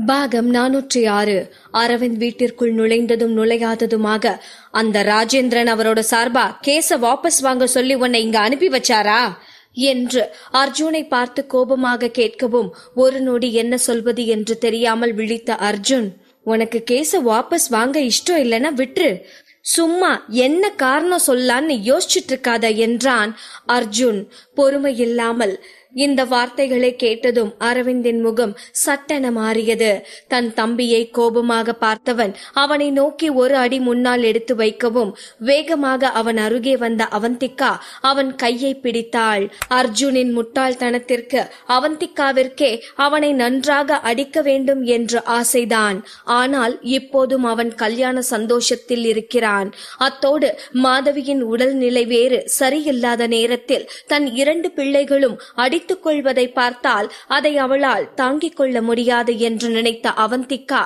பாகம் 406. அரவிந்த் வீட்டிற்குள் நுழைந்ததும் நுழையாததுமாக, அந்த ராஜேந்திரன் அவரோட சார்பா கேஸ வாபஸ் வாங்க சொல்லி உன்னை இங்க அனுப்பி வச்சாரா என்று அர்ஜுனை பார்த்து கோபமாக கேட்கவும், ஒரு நொடி என்ன சொல்வது என்று தெரியாமல் விழித்த அர்ஜுன், உனக்கு கேஸ வாபஸ் வாங்க இஷ்டம் இல்லைன்னா விட்டுரு, சும்மா என்ன காரணம் சொல்லான்னு யோசிச்சுட்டு இருக்காத என்றான் அர்ஜுன் பொறுமையில்லாமல். இந்த வார்த்தைகளை கேட்டதும் அரவிந்தின் முகம் சட்டென மாறியது. தன் தம்பியை கோபமாக பார்த்தவன் அவனை நோக்கி ஒரு அடி முன்னால் எடுத்து வைக்கவும், வேகமாக அவன் அருகே வந்த அவந்திகா அவன் கையை பிடித்தாள். அர்ஜுனின் முட்டாள்தனத்திற்கு அவந்திகாவிற்கே அவனை நன்றாக அடிக்க வேண்டும் என்று ஆசைதான். ஆனால் இப்போதும் அவன் கல்யாண சந்தோஷத்தில் இருக்கிறான். அத்தோடு மாதவியின் உடல்நிலை வேறு சரியில்லாத நேரத்தில் தன் 2 பிள்ளைகளும் அடித்துக் கொள்வதை பார்த்தால் அதை அவளால் தாங்கிக் கொள்ள முடியாது என்று நினைத்த அவந்திகா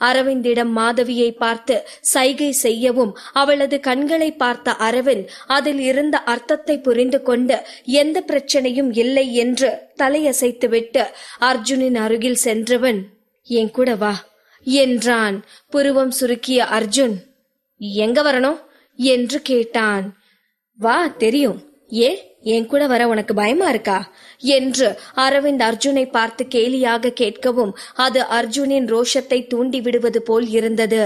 அரவிந்திடம் மாதவியை பார்த்து சைகை செய்யவும், அவளது கண்களை பார்த்த அரவிந்த் அதில் இருந்த அர்த்தத்தை புரிந்து கொண்டு எந்த பிரச்சனையும் இல்லை என்று தலையசைத்துவிட்டு அர்ஜுனின் அருகில் சென்றவன், என் கூட வா என்றான். புருவம் சுருக்கிய அர்ஜுன், எங்க வரணும் என்று கேட்டான். வா, தெரியும். என் கூட வர உனக்கு பயமா இருக்கா என்று அரவிந்த் அர்ஜுனை பார்த்து கேலியாக கேட்கவும், அது அர்ஜுனின் ரோஷத்தை தூண்டி விடுவது போல் இருந்தது.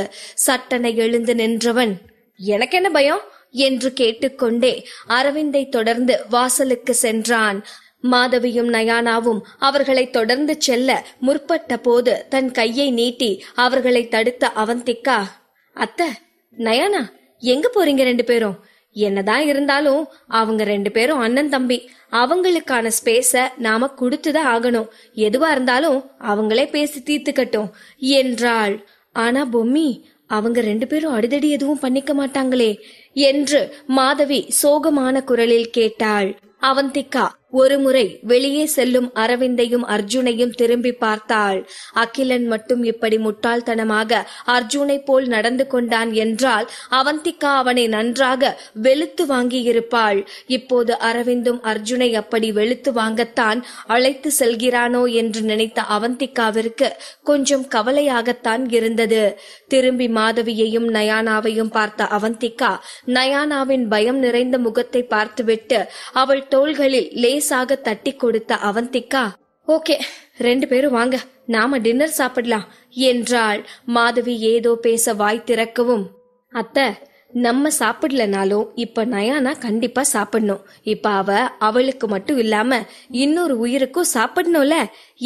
சட்டனை எழுந்து நின்றவன், எனக்கு என்ன பயம் என்று கேட்டுக்கொண்டே அரவிந்தை தொடர்ந்து வாசலுக்கு சென்றான். மாதவியும் நயானாவும் அவர்களை தொடர்ந்து செல்ல முற்பட்ட போது தன் கையை நீட்டி அவர்களை தடுத்த அவந்திகா, அத்தை, நயானா, எங்க போறீங்க 2 பேரும்? என்னதான் இருந்தாலும் அவங்க 2 பேரும் அண்ணன் தம்பி, அவங்களுக்கான ஸ்பேஸ நாம கொடுத்துதான் ஆகணும். எதுவா இருந்தாலும் அவங்களே பேசி தீர்த்துக்கட்டும் என்றாள். ஆனா பொம்மி, அவங்க 2 பேரும் அடிதடி எதுவும் பண்ணிக்க மாட்டாங்களே என்று மாதவி சோகமான குரலில் கேட்டாள். அவந்திகா ஒரு முறை வெளியே செல்லும் அரவிந்தையும் அர்ஜுனையும் திரும்பி பார்த்தாள். அகிலன் மட்டும் இப்படி முட்டாள்தனமாக அர்ஜுனை போல் நடந்து கொண்டான் என்றால் அவந்திகா அவனை நன்றாக வெளுத்து வாங்கியிருப்பாள். இப்போது அரவிந்தும் அர்ஜுனை அப்படி வெளுத்து வாங்கத்தான் அழைத்து செல்கிறானோ என்று நினைத்த அவந்திகாவிற்கு கொஞ்சம் கவலையாகத்தான் இருந்தது. திரும்பி மாதவியையும் நயானாவையும் பார்த்த அவந்திகா நயானாவின் பயம் நிறைந்த முகத்தை பார்த்துவிட்டு அவள் தோள்களில் லேசாக தட்டி கொடுத்த அவந்திகா, ஓகே, 2 பேரும் வாங்க, நாம டின்னர் சாப்பிடலாம் என்றாள். மாதவி ஏதோ பேச வாய் திறக்கவும், அத்தை, நம்ம சாப்பிடலனாலும் இப்ப நயானா கண்டிப்பா சாப்பிடணும். இப்ப அவளுக்கு மட்டும் இல்லாம இன்னொரு உயிருக்கும் சாப்பிடணும்ல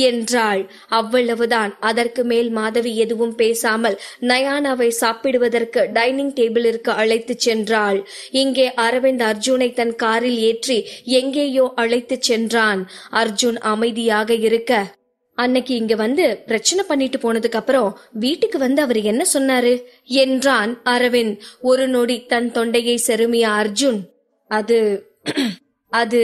என்றாள். அவ்வளவுதான். அதற்கு மேல் மாதவி எதுவும் பேசாமல் நயானாவை சாப்பிடுவதற்கு டைனிங் டேபிளிற்கு அழைத்து சென்றாள். இங்கே அரவிந்த் அர்ஜுனை தன் காரில் ஏற்றி எங்கேயோ அழைத்து சென்றான். அர்ஜுன் அமைதியாக இருக்க, அன்னைக்கு இங்க வந்து பிரச்சனை பண்ணிட்டு போனதுக்கு அப்புறம் வீட்டுக்கு வந்து அவர் என்ன சொன்னாரு என்றான் அரவிந்த். ஒரு நொடி தன் தொண்டையை செருமிய அர்ஜுன், அது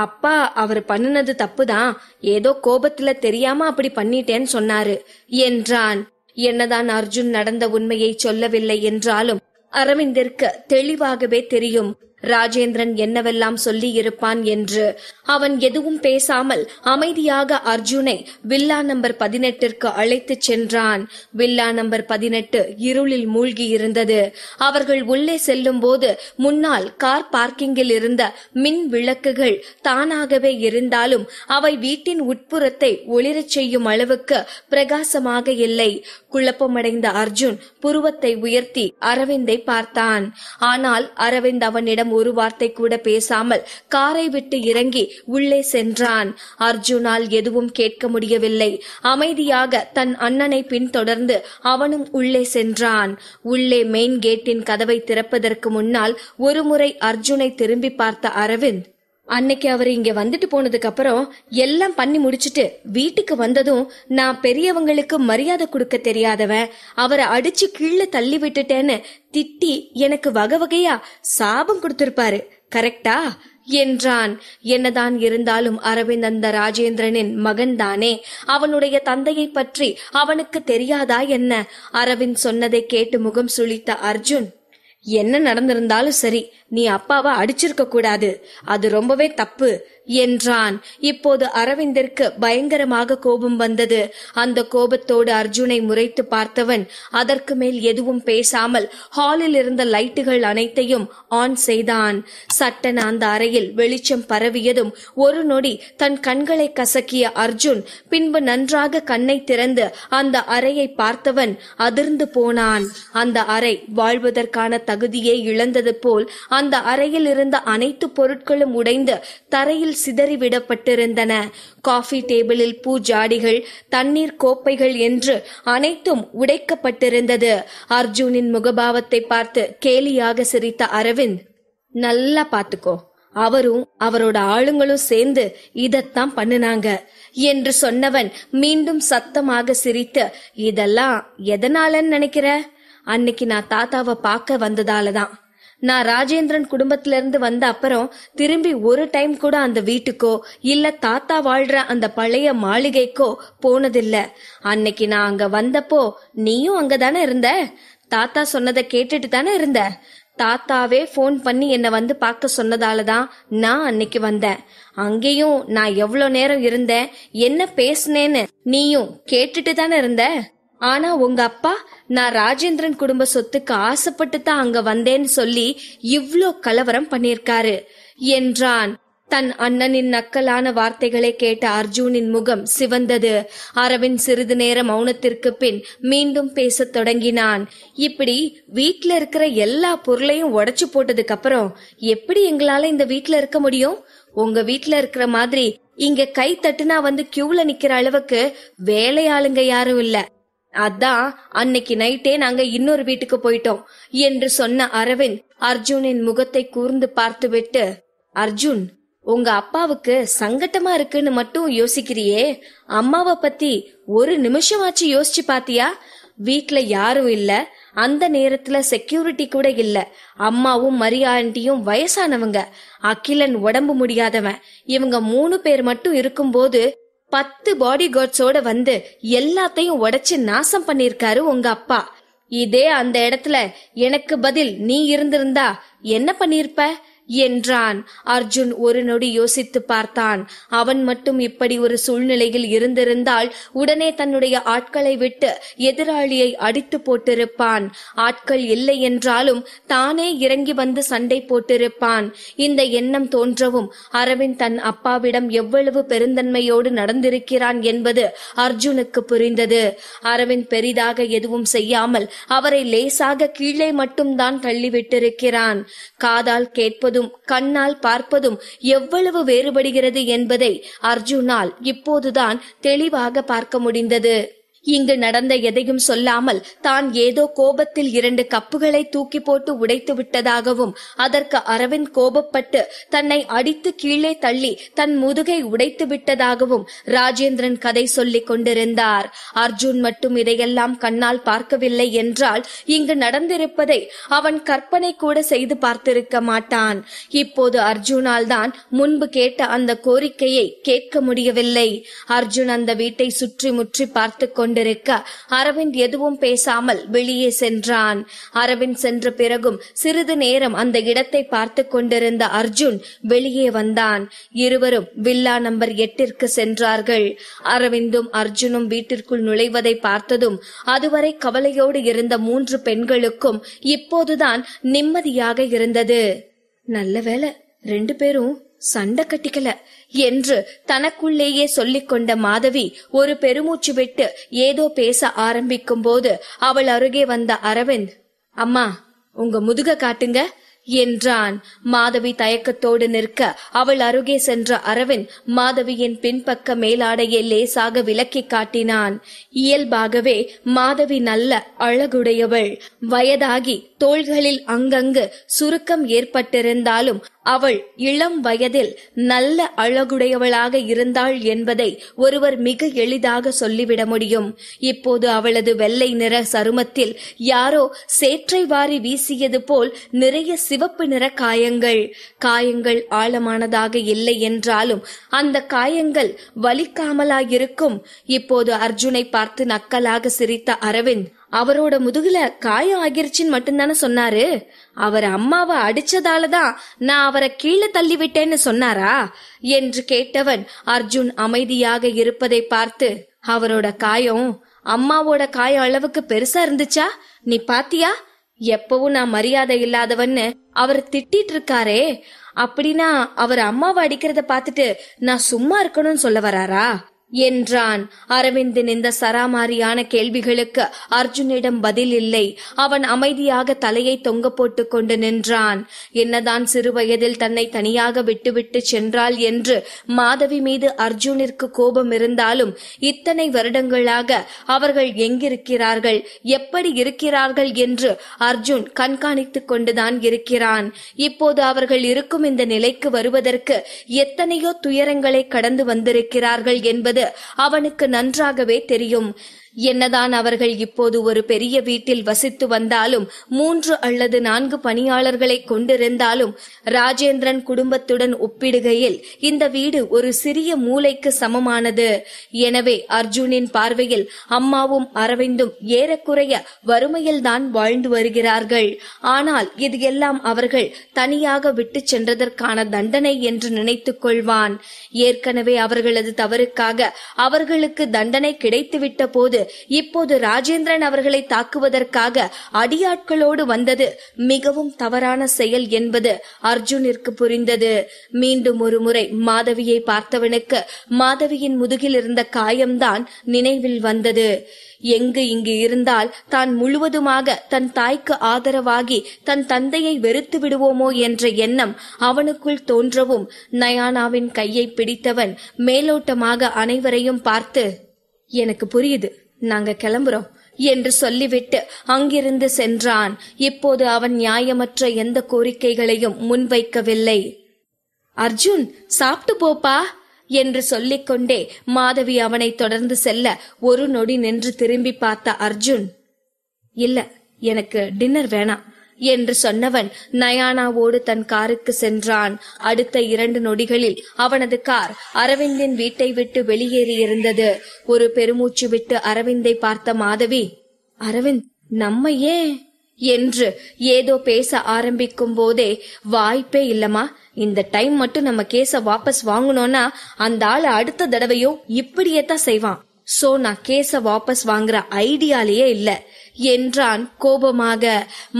அப்பா அவர் பண்ணுனது தப்புதான், ஏதோ கோபத்துல தெரியாம அப்படி பண்ணிட்டேன்னு சொன்னாரு என்றான். என்னதான் அர்ஜுன் நடந்த உண்மையை சொல்லவில்லை என்றாலும் அரவிந்திற்கு தெளிவாகவே தெரியும் ராஜேந்திரன் என்னவெல்லாம் சொல்லி இருப்பான் என்று. அவன் எதுவும் பேசாமல் அமைதியாக அர்ஜுனை வில்லா நம்பர் 18ற்கு அழைத்து சென்றான். வில்லா நம்பர் 18 இருளில் மூழ்கி இருந்தது. அவர்கள் உள்ளே செல்லும் போது முன்னால் கார் பார்க்கிங்கில் இருந்த மின் விளக்குகள் தானாகவே இருந்தாலும் அவை வீட்டின் உட்புறத்தை ஒளிரச் செய்யும் அளவுக்கு பிரகாசமாக இல்லை. குழப்பமடைந்த அர்ஜுன் புருவத்தை உயர்த்தி அரவிந்தை பார்த்தான். ஆனால் அரவிந்த் அவனிடம் ஒரு வார்த்தை கூட பேசாமல் காரை விட்டு இறங்கி உள்ளே சென்றான். அர்ஜுனால் எதுவும் கேட்க முடியவில்லை. அமைதியாக தன் அண்ணனை பின்தொடர்ந்து அவனும் உள்ளே சென்றான். உள்ளே மெயின் கேட்டின் கதவை திறப்பதற்கு முன்னால் ஒரு முறை அர்ஜுனை திரும்பி பார்த்த அரவிந்த், அன்னைக்கு அவர் இங்க வந்துட்டு போனதுக்கு அப்புறம் எல்லாம் பண்ணி முடிச்சிட்டு வீட்டுக்கு வந்ததும் நான் பெரியவங்களுக்கு மரியாதை கொடுக்க தெரியாதவன், அவரை அடிச்சு கீழே தள்ளி விட்டுட்டேன்னு திட்டி எனக்கு வகை வகையா சாபம் கொடுத்திருப்பாரு, கரெக்டா என்றான். என்னதான் இருந்தாலும் அரவிந்த் அந்த ராஜேந்திரனின் மகன்தானே, அவனுடைய தந்தையை பற்றி அவனுக்கு தெரியாதா என்ன? அரவிந்த் சொன்னதை கேட்டு முகம் சுளித்த அர்ஜுன், என்ன நடந்திருந்தாலும் சரி, நீ அப்பாவை அடிச்சிருக்க கூடாது, அது ரொம்பவே தப்பு என்றான். இப்போது அரவிந்திற்கு பயங்கரமாக கோபம் வந்தது. அந்த கோபத்தோடு அர்ஜுனை முறைத்து பார்த்தவன் அதற்கு மேல் எதுவும் பேசாமல் ஹாலில் இருந்த லைட்டுகள் அனைத்தையும் ஆன் செய்தான். சட்டென அந்த அறையில் வெளிச்சம் பரவியதும் ஒரு நொடி தன் கண்களை கசக்கிய அர்ஜுன் பின்பு நன்றாக கண்ணை திறந்து அந்த அறையை பார்த்தவன் அதிர்ந்து போனான். அந்த அறை வாழ்வதற்கான தகுதியை இழந்தது போல் அந்த அறையில் இருந்த அனைத்து பொருட்களும் உடைந்து தரையில் சிதறிவிடப்பட்டிருந்தன. காஃபி டேபிளில் பூ ஜாடிகள், தண்ணீர் கோப்பைகள் என்று அனைத்தும் உடைக்கப்பட்டிருந்தது. அர்ஜுனின் முகபாவத்தை பார்த்து கேலியாக சிரித்த அரவிந்த், நல்லா பாத்துக்கோ, அவரும் அவரோட ஆளுங்களும் சேர்ந்து இதத்தான் பண்ணுனாங்க என்று சொன்னவன் மீண்டும் சத்தமாக சிரித்து, இதெல்லாம் எதனாலன்னு நினைக்கிற? அன்னைக்கு நான் தாத்தாவை பார்க்க வந்ததாலதான். நான் ராஜேந்திரன் குடும்பத்துல இருந்து வந்த அப்புறம் திரும்பி ஒரு டைம் கூட அந்த வீட்டுக்கோ இல்ல தாத்தா வாழ்ற அந்த பழைய மாளிகைக்கோ போனதில்ல. அன்னைக்கு நான் அங்க வந்தப்போ நீயும் அங்கதானே இருந்த. தாத்தா சொன்னதை கேட்டுட்டு தானே இருந்த. தாத்தாவே போன் பண்ணி என்ன வந்து பார்க்க சொன்னதாலதான் நான் அன்னைக்கு வந்தேன். அங்கேயும் நான் எவ்வளவு நேரம் இருந்தேன், என்ன பேசுனேன்னு நீயும் கேட்டுட்டு தானே இருந்த. ஆனா உங்க அப்பா நான் ராஜேந்திரன் குடும்ப சொத்துக்கு ஆசைப்பட்டு தான் அங்க வந்தேன்னு சொல்லி இவ்ளோ கலவரம் பண்ணிருக்காரு என்றான். தன் அண்ணனின் நக்கலான வார்த்தைகளை கேட்ட அர்ஜுனின் முகம் சிவந்தது. அரவிந்த் சிறிது நேர மௌனத்திற்கு பின் மீண்டும் பேசத் தொடங்கினான். இப்படி வீட்ல இருக்கிற எல்லா பொருளையும் உடைச்சு போட்டதுக்கு அப்புறம் எப்படி எங்களால இந்த வீட்ல இருக்க முடியும்? உங்க வீட்ல இருக்கிற மாதிரி இங்க கை தட்டுனா வந்து கியூல நிக்கிற அளவுக்கு வேலையாளுங்க யாரும் இல்ல. அதான் அன்னைக்கு நைட்டே நாங்க இன்னொரு வீட்டுக்கு போயிட்டோம் என்று சொன்ன அரவிந்த் அர்ஜுனின் முகத்தை கூர்ந்து பார்த்துவிட்டு, அர்ஜுன், உங்க அப்பாவுக்கு சங்கட்டமா இருக்குன்னு மட்டும் யோசிக்கிறியே, அம்மாவை பத்தி ஒரு நிமிஷமாச்சு யோசிச்சு பாத்தியா? வீட்ல யாரும் இல்ல, அந்த நேரத்துல செக்யூரிட்டி கூட இல்ல. அம்மாவும் மரியா ஆண்டியும் வயசானவங்க, அகிலன் உடம்பு முடியாதவன். இவங்க 3 பேர் மட்டும் இருக்கும்போது 10 பாடி கார்ட்ஸோட வந்து எல்லாத்தையும் உடைச்சு நாசம் பண்ணிருக்காரு உங்க அப்பா. இதே அந்த இடத்துல எனக்கு பதில் நீ இருந்திருந்தா என்ன பண்ணிருப்ப என்றான். அர்ஜுன் ஒரு நொடி யோசித்து பார்த்தான். அவன் மட்டும் இப்படி ஒரு சூழ்நிலையில் இருந்திருந்தால் உடனே தன்னுடைய ஆட்களை விட்டு எதிராளியை அடித்து போட்டிருப்பான். ஆட்கள் இல்லை என்றாலும் தானே இறங்கி வந்து சண்டை போட்டிருப்பான். இந்த எண்ணம் தோன்றவும் அரவிந்த் தன் அப்பாவிடம் எவ்வளவு பெருந்தன்மையோடு நடந்திருக்கிறான் என்பது அர்ஜுனுக்கு புரிந்தது. அரவிந்த் பெரிதாக எதுவும் செய்யாமல் அவரை லேசாக கீழே மட்டும்தான் தள்ளிவிட்டிருக்கிறான். காதால் கேட்பது கண்ணால் பார்ப்பதும் எவ்வளவு வேறுபடுகிறது என்பதை அர்ஜுனால் இப்போதுதான் தெளிவாக பார்க்க முடிந்தது. இங்கு நடந்த எதையும் சொல்லாமல் தான் ஏதோ கோபத்தில் 2 கப்புகளை தூக்கி போட்டு உடைத்து விட்டதாகவும் அதற்கு அரவிந்த் கோபப்பட்டு தன்னை அடித்து கீழே தள்ளி தன் முதுகை உடைத்து விட்டதாகவும் ராஜேந்திரன் கதை சொல்லிக் கொண்டிருந்தார். அர்ஜுன் மட்டும் இதையெல்லாம் கண்ணால் பார்க்கவில்லை என்றால் இங்கு நடந்திருப்பதை அவன் கற்பனை கூட செய்து பார்த்திருக்க மாட்டான். இப்போது அர்ஜுனால் தான் முன்பு கேட்ட அந்த கோரிக்கையை கேட்க முடியவில்லை. அர்ஜுன் அந்த வீட்டை சுற்றி முற்றி பார்த்து கொண்டிருக்க அரவிந்த் எதுவும் பேசாமல் வெளியே சென்றான். அரவிந்த் சென்ற பிறகும் சிறிது நேரம் அந்த இடத்தை பார்த்து கொண்டிருந்த அர்ஜுன் வெளியே வந்தான். இருவரும் வில்லா நம்பர் 8ற்கு சென்றார்கள். அரவிந்தும் அர்ஜுனும் வீட்டிற்குள் நுழைவதை பார்த்ததும் அதுவரை கவலையோடு இருந்த 3 பெண்களுக்கும் இப்போதுதான் நிம்மதியாக இருந்தது. நல்ல வேளை 2 பேரும் சண்டை கட்டிக்கல என்று தனக்குள்ளேயே சொல்லிக் கொண்ட மாதவி ஒரு பெருமூச்சு விட்டு ஏதோ பேச ஆரம்பிக்கும் போது அவள் அருகே வந்த அரவிந்த், அம்மா உங்க முதுக காட்டுங்க என்றான். மாதவி தயக்கத்தோடு நிற்க அவள் அருகே சென்ற அரவிந்த் மாதவியின் பின்பக்க மேலாடையை லேசாக விலக்கி காட்டினான். இயல்பாகவே மாதவி நல்ல அழகுடையவள். வயதாகி தோள்களில் அங்கங்கு சுருக்கம் ஏற்பட்டிருந்தாலும் அவள் இளம் வயதில் நல்ல அழகுடையவளாக இருந்தாள் என்பதை ஒருவர் மிக எளிதாக சொல்லிவிட முடியும். இப்போது அவளது வெள்ளை நிற சருமத்தில் யாரோ சேற்றை வாரி வீசியது போல் நிறைய சிவப்பு நிற காயங்கள். காயங்கள் ஆழமானதாக இல்லை என்றாலும் அந்த காயங்கள் வலிக்காமலாயிருக்கும். இப்போது அர்ஜுனை பார்த்து நக்கலாக சிரித்த அரவிந்த், அவரோட முதுகுல காயம் ஆகிருச்சுன்னு மட்டும்தானே சொன்னாரு. அவர் அம்மாவை அடிச்சதாலதான் நான் அவரை கீழே தள்ளி விட்டேன்னு சொன்னாரா என்று கேட்டவன் அர்ஜுன் அமைதியாக இருப்பதை பார்த்து, அவரோட காயம் அம்மாவோட காயம் அளவுக்கு பெருசா இருந்துச்சா? நீ பாத்தியா? எப்பவும் நான் மரியாதை இல்லாதவன்னு அவர் திட்டிட்டு இருக்காரே, அப்படின்னா அவர் அம்மாவை அடிக்கிறத பாத்துட்டு நான் சும்மா இருக்கணும்னு சொல்ல வராரா என்றான். அரவிந்தின் இந்த சராமாரியான கேள்விகளுக்கு அர்ஜுனிடம் பதில் இல்லை. அவன் அமைதியாக தலையை தொங்க போட்டு கொண்டு நின்றான். என்னதான் சிறு வயதில் தன்னை தனியாக விட்டுவிட்டு சென்றாள் என்று மாதவி மீது அர்ஜுனிற்கு கோபம் இருந்தாலும் இத்தனை வருடங்களாக அவர்கள் எங்கிருக்கிறார்கள், எப்படி இருக்கிறார்கள் என்று அர்ஜுன் கண்காணித்துக் கொண்டுதான் இருக்கிறான். இப்போது அவர்கள் இருக்கும் இந்த நிலைக்கு வருவதற்கு எத்தனையோ துயரங்களை கடந்து வந்திருக்கிறார்கள் என்பது அவனுக்கு நன்றாகவே தெரியும். என்னதான் அவர்கள் இப்போது ஒரு பெரிய வீட்டில் வசித்து வந்தாலும் 3 அல்லது 4 பணியாளர்களை கொண்டிருந்தாலும் ராஜேந்திரன் குடும்பத்துடன் ஒப்பிடுகையில் இந்த வீடு ஒரு சிறிய மூலைக்கு சமமானது. எனவே அர்ஜுனின் பார்வையில் அம்மாவும் அரவிந்தும் ஏறக்குறைய வறுமையில்தான் வாழ்ந்து வருகிறார்கள். ஆனால் இது எல்லாம் அவர்கள் தனியாக விட்டு சென்றதற்கான தண்டனை என்று நினைத்துக் கொள்வான். ஏற்கனவே அவர்களது தவறுக்காக அவர்களுக்கு தண்டனை கிடைத்துவிட்ட போது இப்போது ராஜேந்திரன் அவர்களை தாக்குவதற்காக அடியாட்களோடு வந்தது மிகவும் தவறான செயல் என்பது அர்ஜுனிற்கு புரிந்தது. மீண்டும் ஒரு முறை மாதவியை பார்த்தவனுக்கு மாதவியின் முதுகில் இருந்த காயம்தான் நினைவில் வந்தது. இங்கு இருந்தால் தான் முழுவதுமாக தன் தாய்க்கு ஆதரவாகி தன் தந்தையை வெறுத்து விடுவோமோ என்ற எண்ணம் அவனுக்குள் தோன்றவும் நயானாவின் கையை பிடித்தவன் மேலோட்டமாக அனைவரையும் பார்த்து, எனக்கு புரியுது, நாங்க கிளம்புறோம் என்று சொல்லிவிட்டு அங்கிருந்து சென்றான். இப்போது அவன் நியாயமற்ற எந்த கோரிக்கைகளையும் முன்வைக்கவில்லை. அர்ஜுன், சாப்பிட்டு போப்பா என்று சொல்லிக்கொண்டே மாதவி அவனை தொடர்ந்து செல்ல ஒரு நொடி நின்று திரும்பி பார்த்த அர்ஜுன், இல்ல, எனக்கு டின்னர் வேணாம் என்று சொன்னவன் நயானாவோடு தன் காருக்கு சென்றான். அடுத்த 2 நொடிகளில் அவனது கார் அரவிந்தின் வீட்டை விட்டு வெளியேறியிருந்தது. ஒரு பெருமூச்சு விட்டு அரவிந்தை பார்த்த மாதவி, அரவிந்த், நம்ம ஏன் என்று ஏதோ பேச ஆரம்பிக்கும் போதே, வாய்ப்பே இல்லமா, இந்த டைம் மட்டும் நம்ம கேஸ வாபஸ் வாங்கணும்னா அந்த ஆளு அடுத்த தடவையும் இப்படியேதான் செய்வான். சோ நான் கேஸ வாபஸ் வாங்குற ஐடியாலேயே இல்ல என்றான் கோபமாக.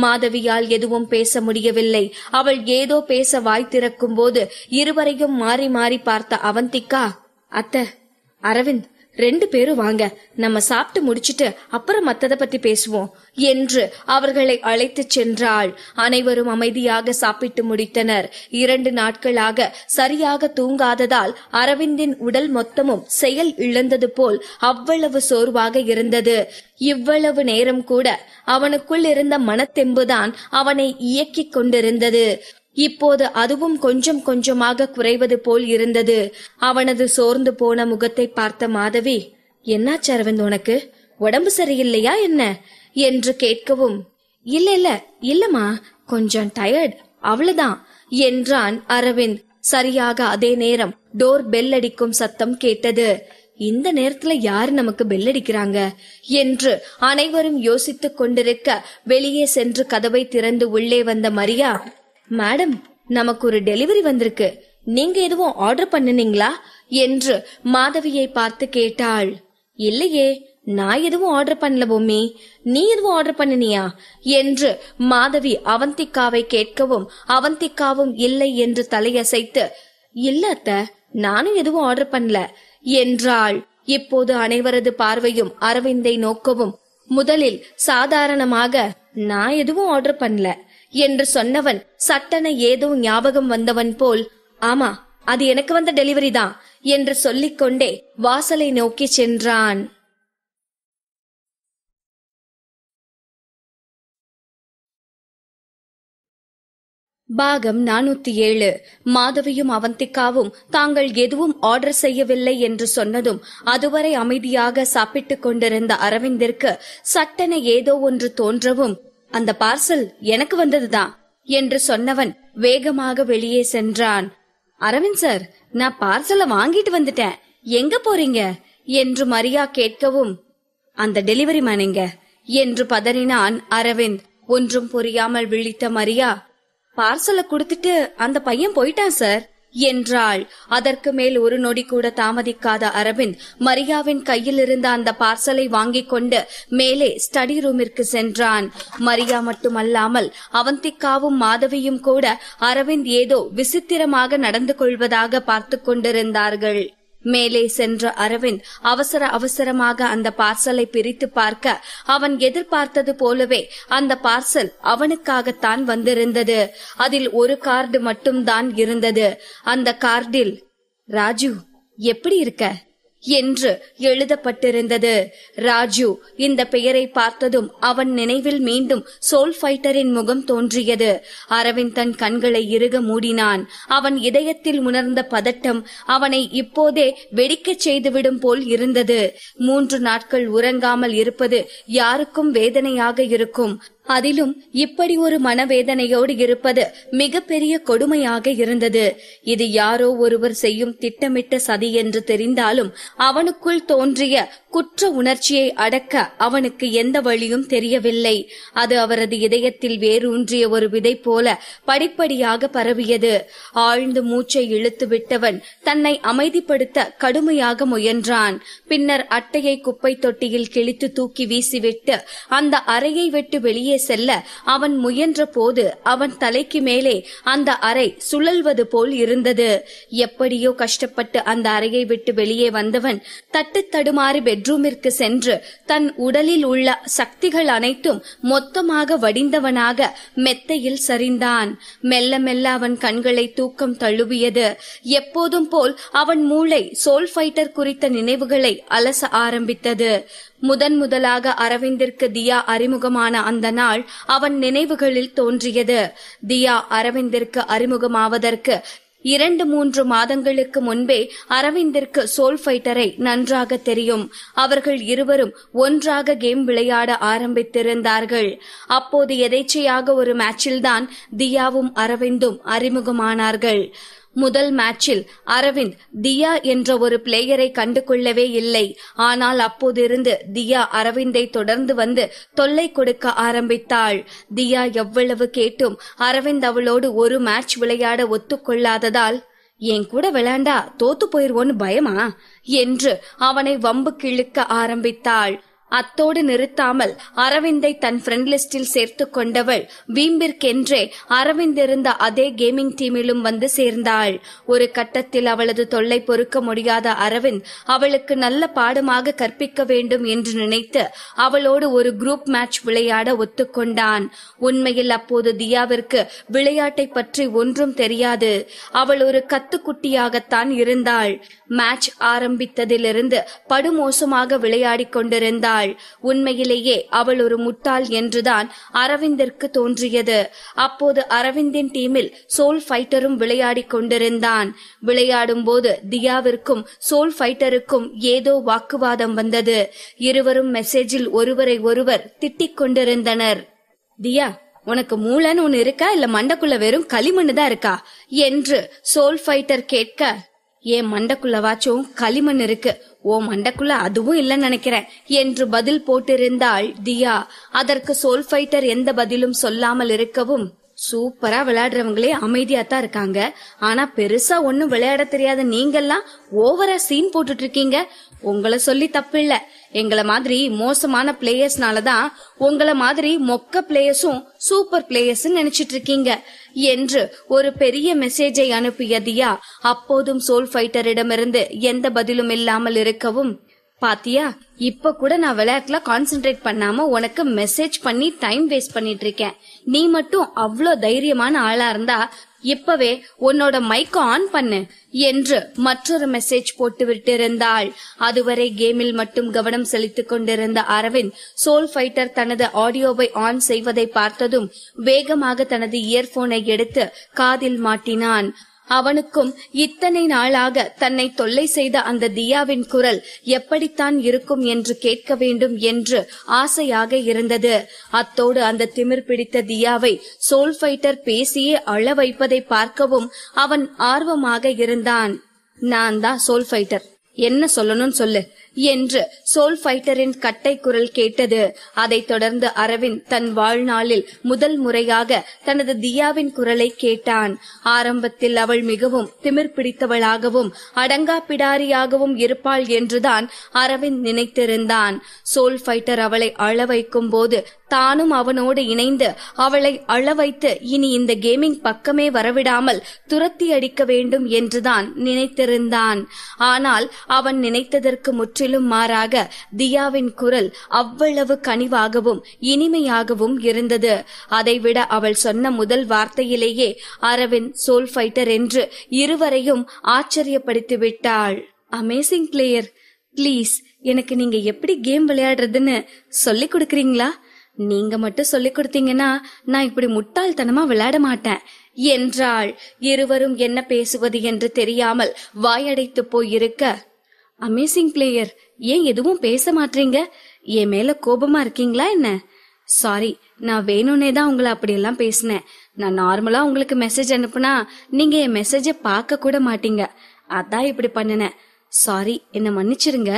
மாதவியால் எதுவும் பேச முடியவில்லை. அவள் ஏதோ பேச வாய் திறக்கும் போது இருவரையும் மாறி மாறி பார்த்த அவந்திகா, அத்தை, அரவிந்த், 2 பேரும் வாங்க, நம்ம சாப்பிட்டு முடிச்சிட்டு அப்புறம் மத்தத பத்தி பேசுவோம் என்று அவர்களை அழைத்து சென்றாள். அனைவரும் அமைதியாக சாப்பிட்டு முடித்தனர். 2 நாட்களாக சரியாக தூங்காததால் அரவிந்தின் உடல் மொத்தமும் செயல் இழந்தது போல் அவ்வளவு சோர்வாக இருந்தது. இவ்வளவு நேரம் கூட அவனுக்குள் இருந்த மனத்தெம்புதான் அவனை இயக்கிக் கொண்டிருந்தது. இப்போது அதுவும் கொஞ்சம் கொஞ்சமாக குறைவது போல் இருந்தது. அவனது சோர்ந்து போன முகத்தை பார்த்த மாதவி, என்னாச்சு அரவிந்த், உனக்கு உடம்பு சரியில்லையா என்ன என்று கேட்கவும், இல்லம்மா, கொஞ்சம் டயர்ட், அவ்வளவுதான் என்றான் அரவிந்த். சரியாக அதே நேரம் டோர் பெல் அடிக்கும் சத்தம் கேட்டது. இந்த நேரத்துல யாரு நமக்கு பெல் அடிக்கிறாங்க என்று அனைவரும் யோசித்துக் கொண்டிருக்க வெளியே சென்று கதவை திறந்து உள்ளே வந்த மரியா, மேடம், நமக்கு ஒரு டெலிவரி வந்திருக்கு, நீங்க எதுவும் ஆர்டர் பண்ணினீங்களா என்று மாதவியை பார்த்து கேட்டாள். இல்லையே, நான் எதுவும் ஆர்டர் பண்ணல பொம்மி, நீ எதுவும் ஆர்டர் பண்ணினியா என்று மாதவி அவந்திகாவை கேட்கவும் அவந்திகாவும் இல்லை என்று தலையசைத்து, இல்ல அத்தை, நானும் எதுவும் ஆர்டர் பண்ணல என்றாள். இப்போது அனைவரது பார்வையும் அரவிந்தை நோக்கவும் முதலில் சாதாரணமாக, நான் எதுவும் ஆர்டர் பண்ணல என்று சொன்னவன் சட்டென ஏதோ ஞாபகம் வந்தவன் போல், ஆமா, அது எனக்கு வந்த டெலிவரி தான் என்று சொல்லிக்கொண்டே வாசலை நோக்கி சென்றான். பாகம் 407. மாதவியும் அவந்திகாவும் தாங்கள் எதுவும் ஆர்டர் செய்யவில்லை என்று சொன்னதும் அதுவரை அமைதியாக சாப்பிட்டுக் கொண்டிருந்த அரவிந்திற்கு சட்டென ஏதோ ஒன்று தோன்றவும், அந்த பார்சல் எனக்கு வந்ததுதான் என்று சொன்னவன் வேகமாக வெளியே சென்றான். அரவிந்த் சார், நான் பார்சலை வாங்கிட்டு வந்துட்டேன், எங்க போறீங்க என்று மரியா கேட்கவும், அந்த டெலிவரி மேன் எங்க என்று பதறினான் அரவிந்த். ஒன்றும் புரியாமல் விழித்த மரியா, பார்சலை கொடுத்துட்டு அந்த பையன் போயிட்டான் சார் என்றாள். அதற்கு மேல் ஒரு நொடி கூட தாமதிக்காத அரவிந்த் மரியாவின் கையில் இருந்த அந்த பார்சலை வாங்கிக் கொண்டு மேலே ஸ்டடி ரூமிற்கு சென்றான். மரியா மட்டுமல்லாமல் அவந்திகாவும் மாதவியும் கூட அரவிந்த் ஏதோ விசித்திரமாக நடந்து கொள்வதாக பார்த்து கொண்டிருந்தார்கள். மேலே சென்ற அரவிந்த் அவசரமாக அந்த பார்சலை பிரித்து பார்க்க அவன் எதிர்பார்த்தது போலவே அந்த பார்சல் அவனுக்காகத்தான் வந்திருந்தது. அதில் ஒரு கார்டு மட்டும்தான் இருந்தது. அந்த கார்டில் ராஜு எப்படி இருக்க என்று எழுதப்பட்டிருந்தது. ராஜு இந்த பெயரை பார்த்ததும் அவன் நினைவில் மீண்டும் சோல் ஃபைட்டரின் முகம் தோன்றியது. அரவிந்த் தன் கண்களை இறுக மூடினான். அவன் இதயத்தில் உணர்ந்த பதட்டம் அவனை இப்போதே வெடிக்கச் செய்துவிடும் போல் இருந்தது. 3 நாட்கள் உறங்காமல் இருப்பது யாருக்கும் வேதனையாக இருக்கும். அதிலும் இப்படி ஒரு மனவேதனையோடு இருப்பது மிகப்பெரிய கொடுமையாக இருந்தது. இது யாரோ ஒருவர் செய்யும் திட்டமிட்ட சதி என்று தெரிந்தாலும் அவனுக்குள் தோன்றிய குற்ற உணர்ச்சியை அடக்க அவனுக்கு எந்த வழியும் தெரியவில்லை. அது அவரது இதயத்தில் வேரூன்றிய ஒரு விதை போல படிப்படியாக பரவியது. ஆழ்ந்து மூச்சை இழுத்து விட்டவன் தன்னை அமைதிப்படுத்த கடுமையாக முயன்றான். பின்னர் அட்டையை குப்பை தொட்டியில் கிழித்து தூக்கி வீசிவிட்டு அந்த அறையை விட்டு வெளியே செல்ல அவன் முயன்ற போது அவன் தலைக்கு மேலே அந்த அறை சுழல்வது போல் இருந்தது. எப்படியோ கஷ்டப்பட்டு அந்த அறையை விட்டு வெளியே வந்தவன் தட்டு தடுமாறி பெட்ரூமிற்கு சென்று தன் உடலில் உள்ள சக்திகள் அனைத்தும் மொத்தமாக வடிந்தவனாக மெத்தையில் சரிந்தான். மெல்ல மெல்ல அவன் கண்களை தூக்கம் தழுவியது. எப்போதும் போல் அவன் மூளை சோல் ஃபைட்டர் குறித்த நினைவுகளை அலச ஆரம்பித்தது. முதலாக அரவிந்திற்கு தியா அறிமுகமான அந்த நாள் அவன் நினைவுகளில் தோன்றியது. தியா அரவிந்திற்கு அறிமுகமாவதற்கு 2-3 மாதங்களுக்கு முன்பே அரவிந்திற்கு சோல் ஃபைட்டரை நன்றாக தெரியும். அவர்கள் இருவரும் ஒன்றாக கேம் விளையாட ஆரம்பித்திருந்தார்கள். அப்போது எதேச்சையாக ஒரு மேட்சில்தான் தியாவும் அரவிந்தும் அறிமுகமானார்கள். முதல் மேட்சில் அரவிந்த் தியா என்ற ஒரு பிளேயரை கண்டு கொள்ளவே இல்லை. ஆனால் அப்போதிருந்து தியா அரவிந்தை தொடர்ந்து வந்து தொல்லை கொடுக்க ஆரம்பித்தாள். தியா எவ்வளவு கேட்டும் அரவிந்த் அவளோடு ஒரு மேட்ச் விளையாட ஒத்துக்கொள்ளாததால், என் கூட விளையாண்டா தோத்து போயிருவோன்னு பயமா என்று அவனை வம்பு கிழுக்க ஆரம்பித்தாள். அத்தோடு நிறுத்தாமல் அரவிந்தை தன் ஃப்ரெண்ட் லிஸ்டில் சேர்த்து கொண்டவள் வீம்பிற்கென்றே அரவிந்த் இருந்த அதே கேமிங் டீமிலும் வந்து சேர்ந்தாள். ஒரு கட்டத்தில் அவளது தொல்லை பொறுக்க முடியாத அரவிந்த் அவளுக்கு நல்ல பாடமாக கற்பிக்க வேண்டும் என்று நினைத்து அவளோடு ஒரு குரூப் மேட்ச் விளையாட ஒத்துக்கொண்டான். உண்மையில் அப்போது தியாவிற்கு விளையாட்டை பற்றி ஒன்றும் தெரியாது. அவள் ஒரு கத்துக்குட்டியாகத்தான் இருந்தாள். மேட்ச் ஆரம்பித்ததிலிருந்து படுமோசமாக விளையாடி கொண்டிருந்தாள். உண்மையிலேயே அவள் ஒரு முட்டாள் என்றுதான் அரவிந்திற்கு தோன்றியது. அப்போது அரவிந்தின் டீமில் சோல் ஃபைட்டரும் விளையாடி கொண்டிருந்தான். விளையாடும் போது தியாவிற்கும் சோல் ஃபைட்டருக்கும் ஏதோ வாக்குவாதம் வந்தது. இருவரும் மெசேஜில் ஒருவரை ஒருவர் திட்டிக் கொண்டிருந்தனர். தியா, உனக்கு மூளைன்னு ஒன்னு இருக்கா, இல்ல மண்டக்குள்ள வெறும் களிமண்ணு தான் இருக்கா என்று சோல் ஃபைட்டர் கேட்க, ஏன் மண்டக்குள்ளவாச்சும் களிமண் இருக்கு, ஓ மண்டக்குள்ள அதுவும் இல்லன்னு நினைக்கிறேன் என்று பதில் போட்டிருந்தாள் தியா. அதற்கு சோல் ஃபைட்டர் எந்த பதிலும் சொல்லாமல் இருக்கவும், சூப்பரா விளையாடுறவங்களே அமைதியாத்தான் இருக்காங்க, ஆனா பெருசா ஒன்னும் விளையாட தெரியாத நீங்கெல்லாம் ஓவரா சீன் போட்டுட்டு இருக்கீங்க. உங்களை சொல்லி தப்பில்ல, எங்கள மாதிரி மோசமான பிளேயர்ஸ்னாலதான் உங்கள மாதிரி மொக்க பிளேயர்ஸும் சூப்பர் பிளேயர்ஸ் நினைச்சிட்டு இருக்கீங்க என்று ஒரு பெரிய மெசேஜை அனுப்பிய தியா அப்போதும் சோல் ஃபைட்டரிடமிருந்து எந்த பதிலும் இல்லாமல் இருக்கவும், பாத்தியா, இப்ப கூட நான் விளையாட்டுல கான்சென்ட்ரேட் பண்ணாம உனக்கு மெசேஜ் பண்ணி டைம் வேஸ்ட் பண்ணிட்டு இருக்கேன். நீ மட்டும் அவ்ளோ தைரியமான ஆளா இருந்தா இப்பவே உன்னோட மைக்க ஆன் பண்ணு என்று மற்றொரு மெசேஜ் போட்டு விட்டிருந்தாள். அதுவரை கேமில் மட்டும் கவனம் செலுத்திக் கொண்டிருந்த அரவிந்த் சோல் ஃபைட்டர் தனது ஆடியோவை ஆன் செய்வதை பார்த்ததும் வேகமாக தனது இயர்போனை எடுத்து காதில் மாட்டினான். அவனுக்கும் இத்தனை நாளாக தன்னை தொல்லை செய்த அந்த தியாவின் குரல் எப்படித்தான் இருக்கும் என்று கேட்க வேண்டும் என்று ஆசையாக இருந்தது. அத்தோடு அந்த திமிர் பிடித்த தியாவை சோல் ஃபைட்டர் பேசியே அழ வைப்பதை பார்க்கவும் அவன் ஆர்வமாக இருந்தான். நான் தான் சோல் ஃபைட்டர், என்ன சொல்லணும்னு சொல்லு என்று சோல் ஃபைட்டரின் கட்டை குரல் கேட்டது. அதைத் தொடர்ந்து அரவிந்த் தன் வாழ்நாளில் முதல் முறையாக தனது தியாவின் குரலை கேட்டான். ஆரம்பத்தில் அவள் மிகவும் திமிர் பிடித்தவளாகவும் அடங்கா பிடாரியாகவும் இருப்பாள் என்றுதான் அரவிந்த் நினைத்திருந்தான். சோல் ஃபைட்டர் அவளை அழ வைக்கும் போது தானும் அவனோடு இணைந்து அவளை அழ வைத்து இனி இந்த கேமிங் பக்கமே வரவிடாமல் துரத்தி அடிக்க வேண்டும் என்றுதான் நினைத்திருந்தான். ஆனால் அவன் நினைத்ததற்கு முற்றிலும் மாறாக தியாவின் குரல் அவ்வளவு கனிவாகவும் இனிமையாகவும் இருந்தது. அதைவிட அவள் சொன்ன முதல் வார்த்தையிலேயே அரவிந்த் சோல் ஃபைட்டர் என்று இருவரையும் ஆச்சரியப்படுத்தி விட்டாள். அமேசிங் பிளேயர், பிளீஸ் எனக்கு நீங்க எப்படி கேம் விளையாடுறதுன்னு சொல்லி கொடுக்கறீங்களா? நீங்க மட்டும் சொல்லி கொடுத்தீங்கன்னா நான் இப்படி முட்டாள்தனமா விளையாட மாட்டேன் என்றாள். இருவரும் என்ன பேசுவது என்று தெரியாமல் வாயடைத்து போயிருக்க, அமேசிங் பிளேயர், ஏன் எதுவும் பேச மாட்டீங்க? என் மேல கோபமா இருக்கீங்களா என்ன? சாரி, நான் வேணும்னே தான் உங்களை அப்படியெல்லாம் பேசினேன். நான் நார்மலா உங்களுக்கு மெசேஜ் அனுப்புனா நீங்க என் மெசேஜ பார்க்க கூட மாட்டீங்க. அதான் இப்படி பண்ணினேன். சாரி, என்ன மன்னிச்சிருங்க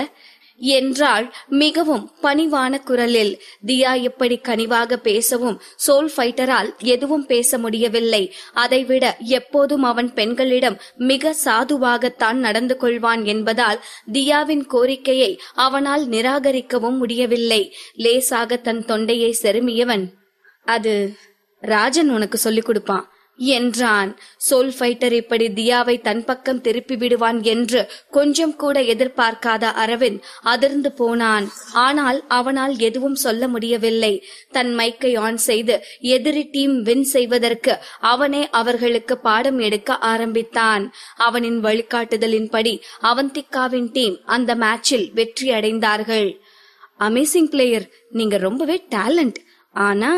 என்றாள் மிகவும் பணிவான குரலில். தியா இப்படி கனிவாக பேசவும் சோல் ஃபைட்டரால் எதுவும் பேச முடியவில்லை. அதைவிட எப்போதும் அவன் பெண்களிடம் மிக சாதுவாகத்தான் நடந்து கொள்வான் என்பதால் தியாவின் கோரிக்கையை அவனால் நிராகரிக்கவும் முடியவில்லை. லேசாக தன் தொண்டையை செருமியவன், அது ராஜன் உனக்கு சொல்லிக் கொடுப்பான் என்றான். சோல் ஃபைட்டர் இப்படி தியாவை தன் பக்கம் திருப்பி விடுவான் என்று கொஞ்சம் கூட எதிர்பார்க்காத அரவிந்த் அதிர்ந்து போனான். ஆனால் அவனால் எதுவும் சொல்ல முடியவில்லை. தன் மைக்கை ஆன் செய்து எதிரி டீம் வின் செய்வதற்கு அவனே அவர்களுக்கு பாடம் எடுக்க ஆரம்பித்தான். அவனின் வழிகாட்டுதலின்படி அவந்திகாவின் டீம் அந்த மேட்சில் வெற்றி அடைந்தார்கள். அமேசிங் பிளேயர், நீங்க ரொம்பவே டேலண்ட். ஆனா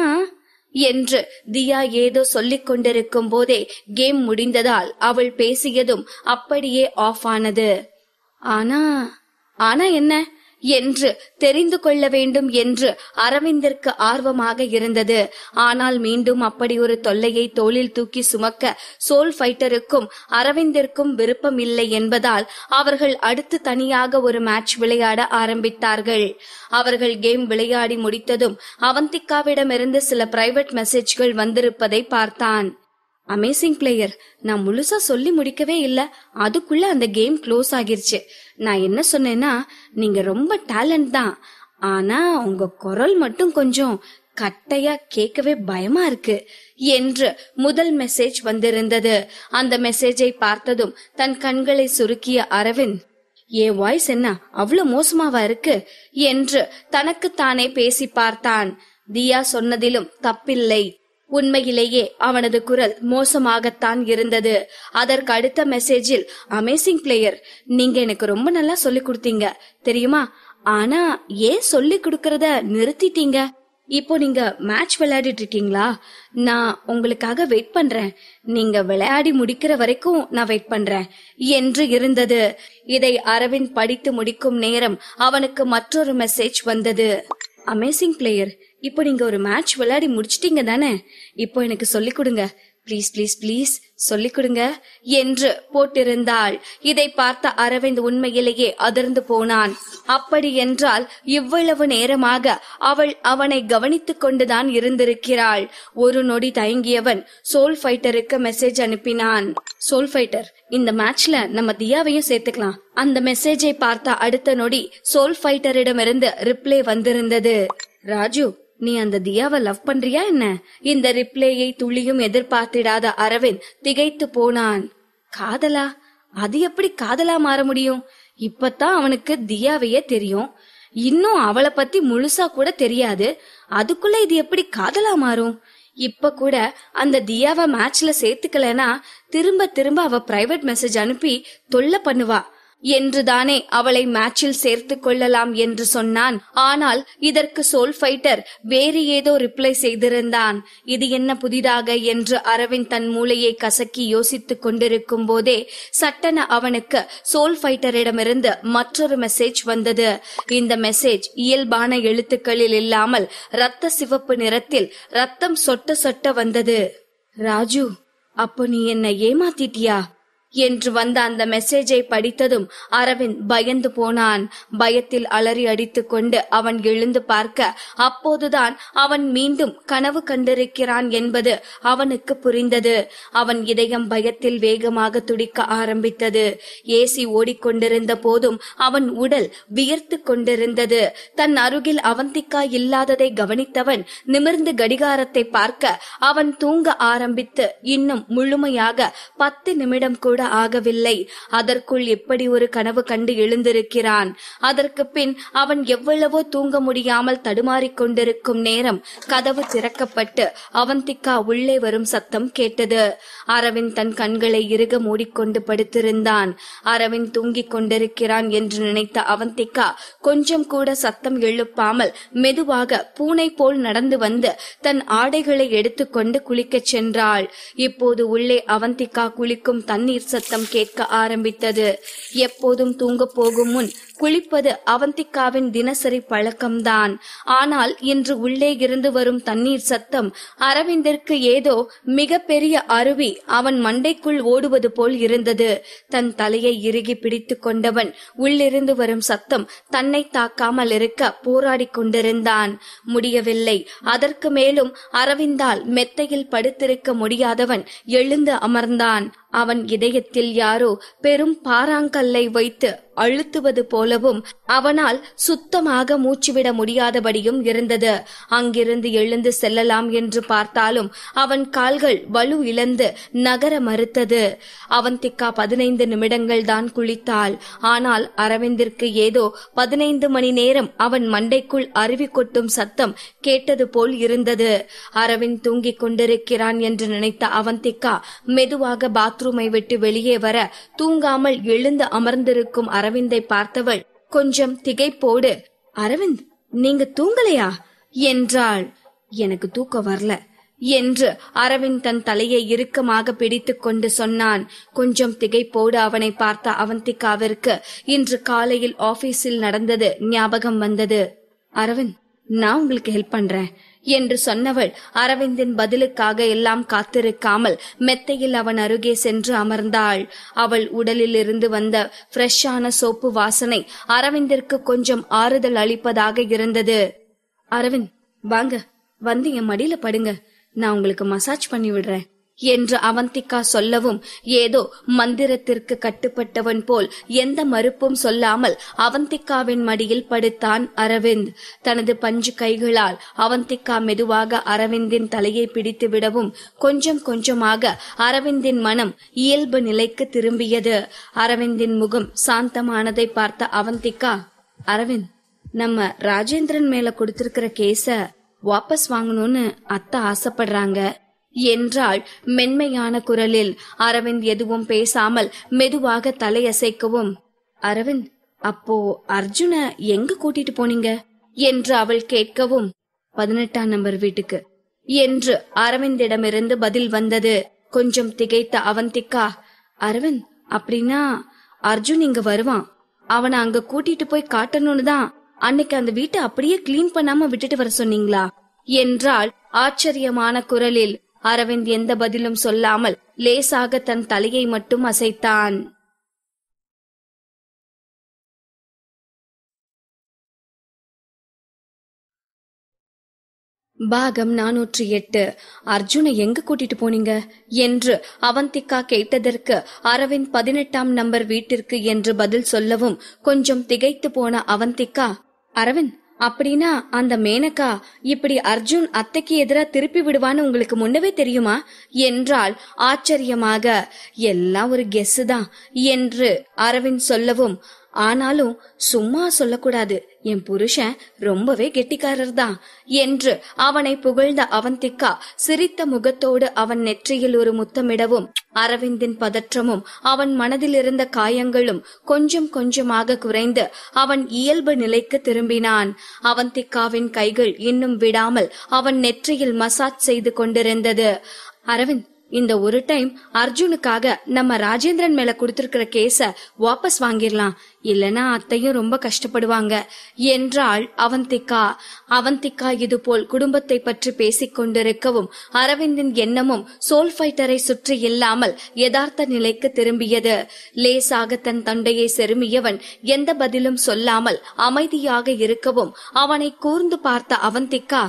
என்று தியா ஏதோ சொல்லிக் கொண்டிருக்கும் போதே கேம் முடிந்ததால் அவள் பேசியதும் அப்படியே ஆஃப் ஆனது. ஆனா என்ன என்று தெரிந்து கொள்ள வேண்டும் என்று அரவிந்திற்கு ஆர்வமாக இருந்தது. ஆனால் மீண்டும் அப்படி ஒரு தொல்லையை தோளில் தூக்கி சுமக்க சோல் ஃபைட்டருக்கும் அரவிந்திற்கும் விருப்பம் இல்லை என்பதால் அவர்கள் அடுத்து தனியாக ஒரு மேட்ச் விளையாட ஆரம்பித்தார்கள். அவர்கள் கேம் விளையாடி முடித்ததும் அவந்திகாவிடமிருந்து சில பிரைவேட் மெசேஜ்கள் வந்திருப்பதை பார்த்தான். அமேசிங் பிளேயர், நான் முழுசா சொல்லி முடிக்கவே இல்ல, அதுக்குள்ள அந்த கேம் க்ளோஸ் ஆகிருச்சு. நான் என்ன சொன்னேன்னா, நீங்க ரொம்ப டேலண்ட் தான், ஆனா உங்க குரல் மட்டும் கொஞ்சம் கட்டையா கேட்கவே பயமா இருக்கு என்று முதல் மெசேஜ் வந்திருந்தது. அந்த மெசேஜை பார்த்ததும் தன் கண்களை சுருக்கிய அரவிந்த், என் வாய்ஸ் என்ன அவ்வளவு மோசமாவா இருக்கு என்று தனக்குத்தானே பேசி பார்த்தான். தியா சொன்னதிலும் தப்பில்லை. உண்மையிலேயே அவனது குரல் மோசமாகத்தான் இருந்தது. அதற்கு அடுத்த மெசேஜில், அமேசிங் பிளேயர், நீங்க எனக்கு ரொம்ப நல்லா சொல்லி கொடுத்தீங்க தெரியுமா? ஆனா ஏன் சொல்லி கொடுக்கறத நிறுத்திட்டீங்க? இப்போ நீங்க மேட்ச் விளையாடிட்டு இருக்கீங்களா? நான் உங்களுக்காக வெயிட் பண்றேன். நீங்க விளையாடி முடிக்கிற வரைக்கும் நான் வெயிட் பண்றேன் என்று இருந்தது. இதை அரவிந்த் படித்து முடிக்கும் நேரம் அவனுக்கு மற்றொரு மெசேஜ் வந்தது. அமேசிங் பிளேயர், இப்போ நீங்க ஒரு மேட்ச் விளையாடி முடிச்சிட்டீங்க தானே? இப்போ எனக்கு சொல்லிக் கொடுங்க, பிளீஸ் பிளீஸ் பிளீஸ் சொல்லிக் கொடுங்க என்று போட்டிருந்தாள். இதை பார்த்த அரவிந்த் உண்மையிலேயே அதிர்ந்து போனான். அப்படி என்றால் இவ்வளவு நேரமாக அவள் அவனை கவனித்துக் கொண்டுதான் இருந்திருக்கிறாள். ஒரு நொடி தயங்கியவன் சோல் ஃபைட்டருக்கு மெசேஜ் அனுப்பினான். சோல் ஃபைட்டர், இந்த மேட்ச்ல நம்ம தியாவையும் சேர்த்துக்கலாம். அந்த மெசேஜை பார்த்த அடுத்த நொடி சோல் ஃபைட்டரிடமிருந்து ரிப்ளை வந்திருந்தது. ராஜு, நீ அந்த தியாவை லவ் பண்றியா என்ன? இந்த ரிப்ளேயை துளியும் எதிர்பார்த்திடாத அரவிந்த் திகைத்து போனான். காதலா? அது எப்படி காதலா மாற முடியும்? இப்பதான் அவனுக்கு தியாவையே தெரியும். இன்னும் அவளை பத்தி முழுசா கூட தெரியாது. அதுக்குள்ள இது எப்படி காதலா மாறும்? இப்ப கூட அந்த தியாவை மேட்ச்ல சேர்த்துக்கலனா திரும்ப திரும்ப அவ பிரைவேட் மெசேஜ் அனுப்பி தொல்லை பண்ணுவா என்றுதானே அவளை மேட்சில் சேர்த்து கொள்ளலாம் என்று சொன்னான். ஆனால் இதற்கு சோல் ஃபைட்டர் வேறு ஏதோ ரிப்ளை செய்திருந்தான். இது என்ன புதிதாக என்று அரவிந்த் தன் மூளையை கசக்கி யோசித்துக் கொண்டிருக்கும் போதே சட்டென அவனுக்கு சோல் ஃபைட்டரிடமிருந்து மற்றொரு மெசேஜ் வந்தது. இந்த மெசேஜ் இயல்பான எழுத்துக்களில் இல்லாமல் ரத்த சிவப்பு நிறத்தில் ரத்தம் சொட்ட சொட்ட வந்தது. ராஜு, அப்போ நீ என்ன ஏமாத்திட்டியா என்று வந்த அந்த மெசேஜை படித்ததும் அரவிந்த் பயந்து போனான். பயத்தில் அலறி அடித்துக் கொண்டு அவன் எழுந்து பார்க்க அப்போதுதான் அவன் மீண்டும் கனவு கண்டிருக்கிறான் என்பது அவனுக்கு புரிந்தது. அவன் இதயம் பயத்தில் வேகமாக துடிக்க ஆரம்பித்தது. ஏசி ஓடிக்கொண்டிருந்த போதும் அவன் உடல் வியர்த்து கொண்டிருந்தது. தன் அருகில் அவந்திகா இல்லாததை கவனித்தவன் நிமிர்ந்து கடிகாரத்தை பார்க்க அவன் தூங்க ஆரம்பித்து இன்னும் முழுமையாக 10 நிமிடம் கூட ஆகவில்லை. அதற்குள் எப்படி ஒரு கனவு கண்டு எழுந்திருக்கிறான். அதற்கு பின் அவன் எவ்வளவோ தூங்க முடியாமல் தடுமாறிக் கொண்டிருக்கும் நேரம் கதவு திறக்கப்பட்டு அவந்திகா உள்ளே வரும் சத்தம் கேட்டது. அரவிந்த் தன் கண்களை இறுக மூடிக்கொண்டு படுத்திருந்தான். அரவிந்த் தூங்கிக் கொண்டிருக்கிறான் என்று நினைத்த அவந்திகா கொஞ்சம் கூட சத்தம் எழுப்பாமல் மெதுவாக பூனை போல் நடந்து வந்து தன் ஆடைகளை எடுத்துக்கொண்டு குளிக்கச் சென்றாள். இப்போது உள்ளே அவந்திகா குளிக்கும் தண்ணீர் சத்தம் கேட்க ஆரம்பித்தது. எப்போதும் தூங்க போகும் முன் குளிப்பது அவந்திகாவின் தினசரி பழக்கம்தான். ஆனால் இன்று உள்ளே இருந்து வரும் தண்ணீர் சத்தம் அரவிந்திற்கு ஏதோ மிக பெரிய அருவி அவன் மண்டைக்குள் ஓடுவது போல் இருந்தது. தன் தலையை இறுகி பிடித்துக் கொண்டவன் உள்ளிருந்து வரும் சத்தம் தன்னை தாக்காமல் இருக்க போராடி கொண்டிருந்தான். முடியவில்லை. அதற்கு மேலும் அரவிந்தால் மெத்தையில் படுத்திருக்க முடியாதவன் எழுந்து அமர்ந்தான். அவன் இதயத்தில் யாரோ பெரும் பாறாங்கல்லை வைத்து அழுத்துவது போலவும் அவனால் சுத்தமாக மூச்சுவிட முடியாதபடியும் இருந்தது. அங்கிருந்து எழுந்து செல்லலாம் என்று பார்த்தாலும் அவன் கால்கள் வலு இழந்து நகர மறுத்தது. அவந்திகா 15 நிமிடங்கள் தான் குளித்தாள். ஆனால் அரவிந்திற்கு ஏதோ 15 மணி நேரம் அவன் மண்டைக்குள் அருவி கொட்டும் சத்தம் கேட்டது போல் இருந்தது. அரவிந்த் தூங்கிக் கொண்டிருக்கிறான் என்று நினைத்த அவந்திகா மெதுவாக பாத்ரூமை விட்டு வெளியே வர தூங்காமல் எழுந்து அமர்ந்திருக்கும் அரவிந்தை பார்த்தவள் கொஞ்சம் திகைப்போடு, அரவிந்த், நீங்க தூங்கலையா என்றாள். எனக்கு தூக்கம் வரல என்று அரவிந்த் தன் தலையை இறுக்கமாக பிடித்துக் கொண்டு சொன்னான். கொஞ்சம் திகைப்போடு அவனை பார்த்த அவந்திகாவிற்கு இன்று காலையில் ஆபீஸில் நடந்தது ஞாபகம் வந்தது. அரவிந்த், நான் உங்களுக்கு ஹெல்ப் பண்றேன் என்று சொன்னவள் அரவிந்தின் பதிலுக்காக எல்லாம் காத்திருக்காமல் மெத்தையில் அவன் அருகே சென்று அமர்ந்தாள். அவள் உடலில் இருந்து வந்த ஃப்ரெஷ்ஷான சோப்பு வாசனை அரவிந்திற்கு கொஞ்சம் ஆறுதல் அளிப்பதாக இருந்தது. அரவிந்த், வாங்க, வந்து என் மடியில படுங்க, நான் உங்களுக்கு மசாஜ் பண்ணி விடுறேன் என்று அவந்திகா சொல்லவும் ஏதோ மந்திரத்திற்கு கட்டுப்பட்டவன் போல் எந்த மறுப்பும் சொல்லாமல் அவந்திகாவின் மடியில் படுத்தான் அரவிந்த். தனது பஞ்சு கைகளால் அவந்திகா மெதுவாக அரவிந்தின் தலையை பிடித்து விடவும் கொஞ்சம் கொஞ்சமாக அரவிந்தின் மனம் இயல்பு நிலைக்கு திரும்பியது. அரவிந்தின் முகம் சாந்தமானதை பார்த்த அவந்திகா, அரவிந்த், நம்ம ராஜேந்திரன் மேல கொடுத்திருக்கிற கேஸ வாபஸ் வாங்கணும்னு அத்தை ஆசைப்படுறாங்க என்றாள் மென்மையான குரலில். அரவிந்த் எதுவும் பேசாமல் மெதுவாக தலையசைக்கவும், அரவிந்த், அப்போ அர்ஜுன எங்க கூட்டிட்டு போனீங்க என்று அவள் கேட்கவும், 18ஆம் நம்பர் வீட்டுக்கு என்று அரவிந்திடமிருந்து பதில் வந்தது. கொஞ்சம் திகைத்த அவந்திகா, அரவிந்த், அப்படின்னா அர்ஜுன் இங்க வருவான், அவனை அங்க கூட்டிட்டு போய் காட்டணும்னு தான் அன்னைக்கு அந்த வீட்டை அப்படியே கிளீன் பண்ணாம விட்டுட்டு வர சொன்னீங்களா என்றாள் ஆச்சரியமான குரலில். அரவிந்த் எந்த பதிலும் சொல்லாமல் லேசாக தன் தலையை மட்டும் அசைத்தான். பாகம் 408. அர்ஜுனை எங்க கூட்டிட்டு போனீங்க என்று அவந்திகா கேட்டதற்கு அரவிந்த் 18ஆம் நம்பர் வீட்டிற்கு என்று பதில் சொல்லவும் கொஞ்சம் திகைத்து போன அவந்திகா, அரவிந்த், அப்படின்னா அந்த மேனகா இப்படி அர்ஜுன் அத்தைக்கு எதிரா திருப்பி விடுவான்னு உங்களுக்கு முன்னவே தெரியுமா என்றால் ஆச்சரியமாக. எல்லாம் ஒரு கெஸ் தான் என்று அரவிந்த் சொல்லவும், ஆனாலும் சும்மா சொல்லக்கூடாது, என் புருஷன் ரொம்பவே கெட்டிக்காரர் தான் என்று அவனை புகழ்ந்த அவந்திகா சிரித்த முகத்தோடு அவன் நெற்றியில் ஒரு முத்தமிடவும் அரவிந்தின் பதற்றமும் அவன் மனதில் இருந்த காயங்களும் கொஞ்சம் கொஞ்சமாக குறைந்து அவன் இயல்பு நிலைக்கு திரும்பினான். அவந்திகாவின் கைகள் இன்னும் விடாமல் அவன் நெற்றியில் மசாஜ் செய்து கொண்டிருந்தது. அரவிந்த், இந்த ஒரு டைம் அர்ஜுனுக்காக நம்ம ராஜேந்திரன் மேல கொடுத்திருக்கிற கேஸ வாபஸ் வாங்கிடலாம், இல்லனா அத்தையும் ரொம்ப கஷ்டப்படுவாங்க என்றாள் அவந்திகா. அவந்திகா இதுபோல் குடும்பத்தை பற்றி பேசிக் கொண்டிருக்கவும் அரவிந்தின் எண்ணமும் சோல் ஃபைட்டரை சுற்றி இல்லாமல் யதார்த்த நிலைக்கு திரும்பியது. லேசாக தன் தண்டையை செருமியவன் எந்த பதிலும் சொல்லாமல் அமைதியாக இருக்கவும் அவனை கூர்ந்து பார்த்த அவந்திகா,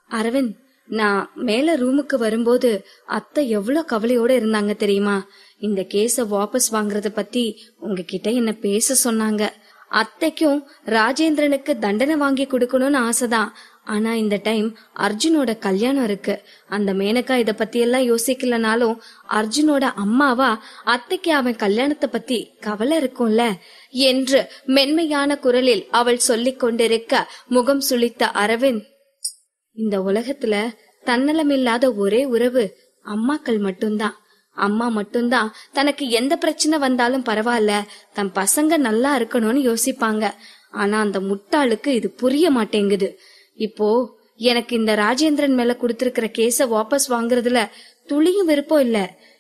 அரவிந்த், நான் மேல ரூமுக்கு வரும்போது அத்தை எவ்வளவு கவலையோட இருந்தாங்க தெரியுமா? இந்த கேஸ வாபஸ் வாங்குறத பத்தி உங்ககிட்ட என்ன பேச சொன்னாங்க. அத்தைக்கும் ராஜேந்திரனுக்கு தண்டனை வாங்கி கொடுக்கணும்னு ஆசைதான். ஆனா இந்த டைம் அர்ஜுனோட கல்யாணம் இருக்கு. அந்த மேனகா இத பத்தி எல்லாம் யோசிக்கலனாலும் அர்ஜுனோட அம்மாவா அத்தைக்கு அவன் கல்யாணத்தை பத்தி கவலை இருக்கும்ல என்று மென்மையான குரலில் அவள் சொல்லிக் கொண்டிருக்க முகம் சுளித்த அரவிந்த், இந்த உலகத்துல தன்னலமில்லாத ஒரே உறவு அம்மாக்கள் மட்டும்தான். அம்மா மட்டும்தான் தனக்கு எந்த பிரச்சனை வந்தாலும் பரவாயில்ல, தன் பசங்க நல்லா இருக்கணும்னு யோசிப்பாங்க. ஆனா அந்த முட்டாளுக்கு இது புரிய மாட்டேங்குது. இப்போ எனக்கு இந்த ராஜேந்திரன் மேல கொடுத்திருக்கிற கேஸ வாபஸ் வாங்குறதுல துளியும் விருப்பம் இல்ல.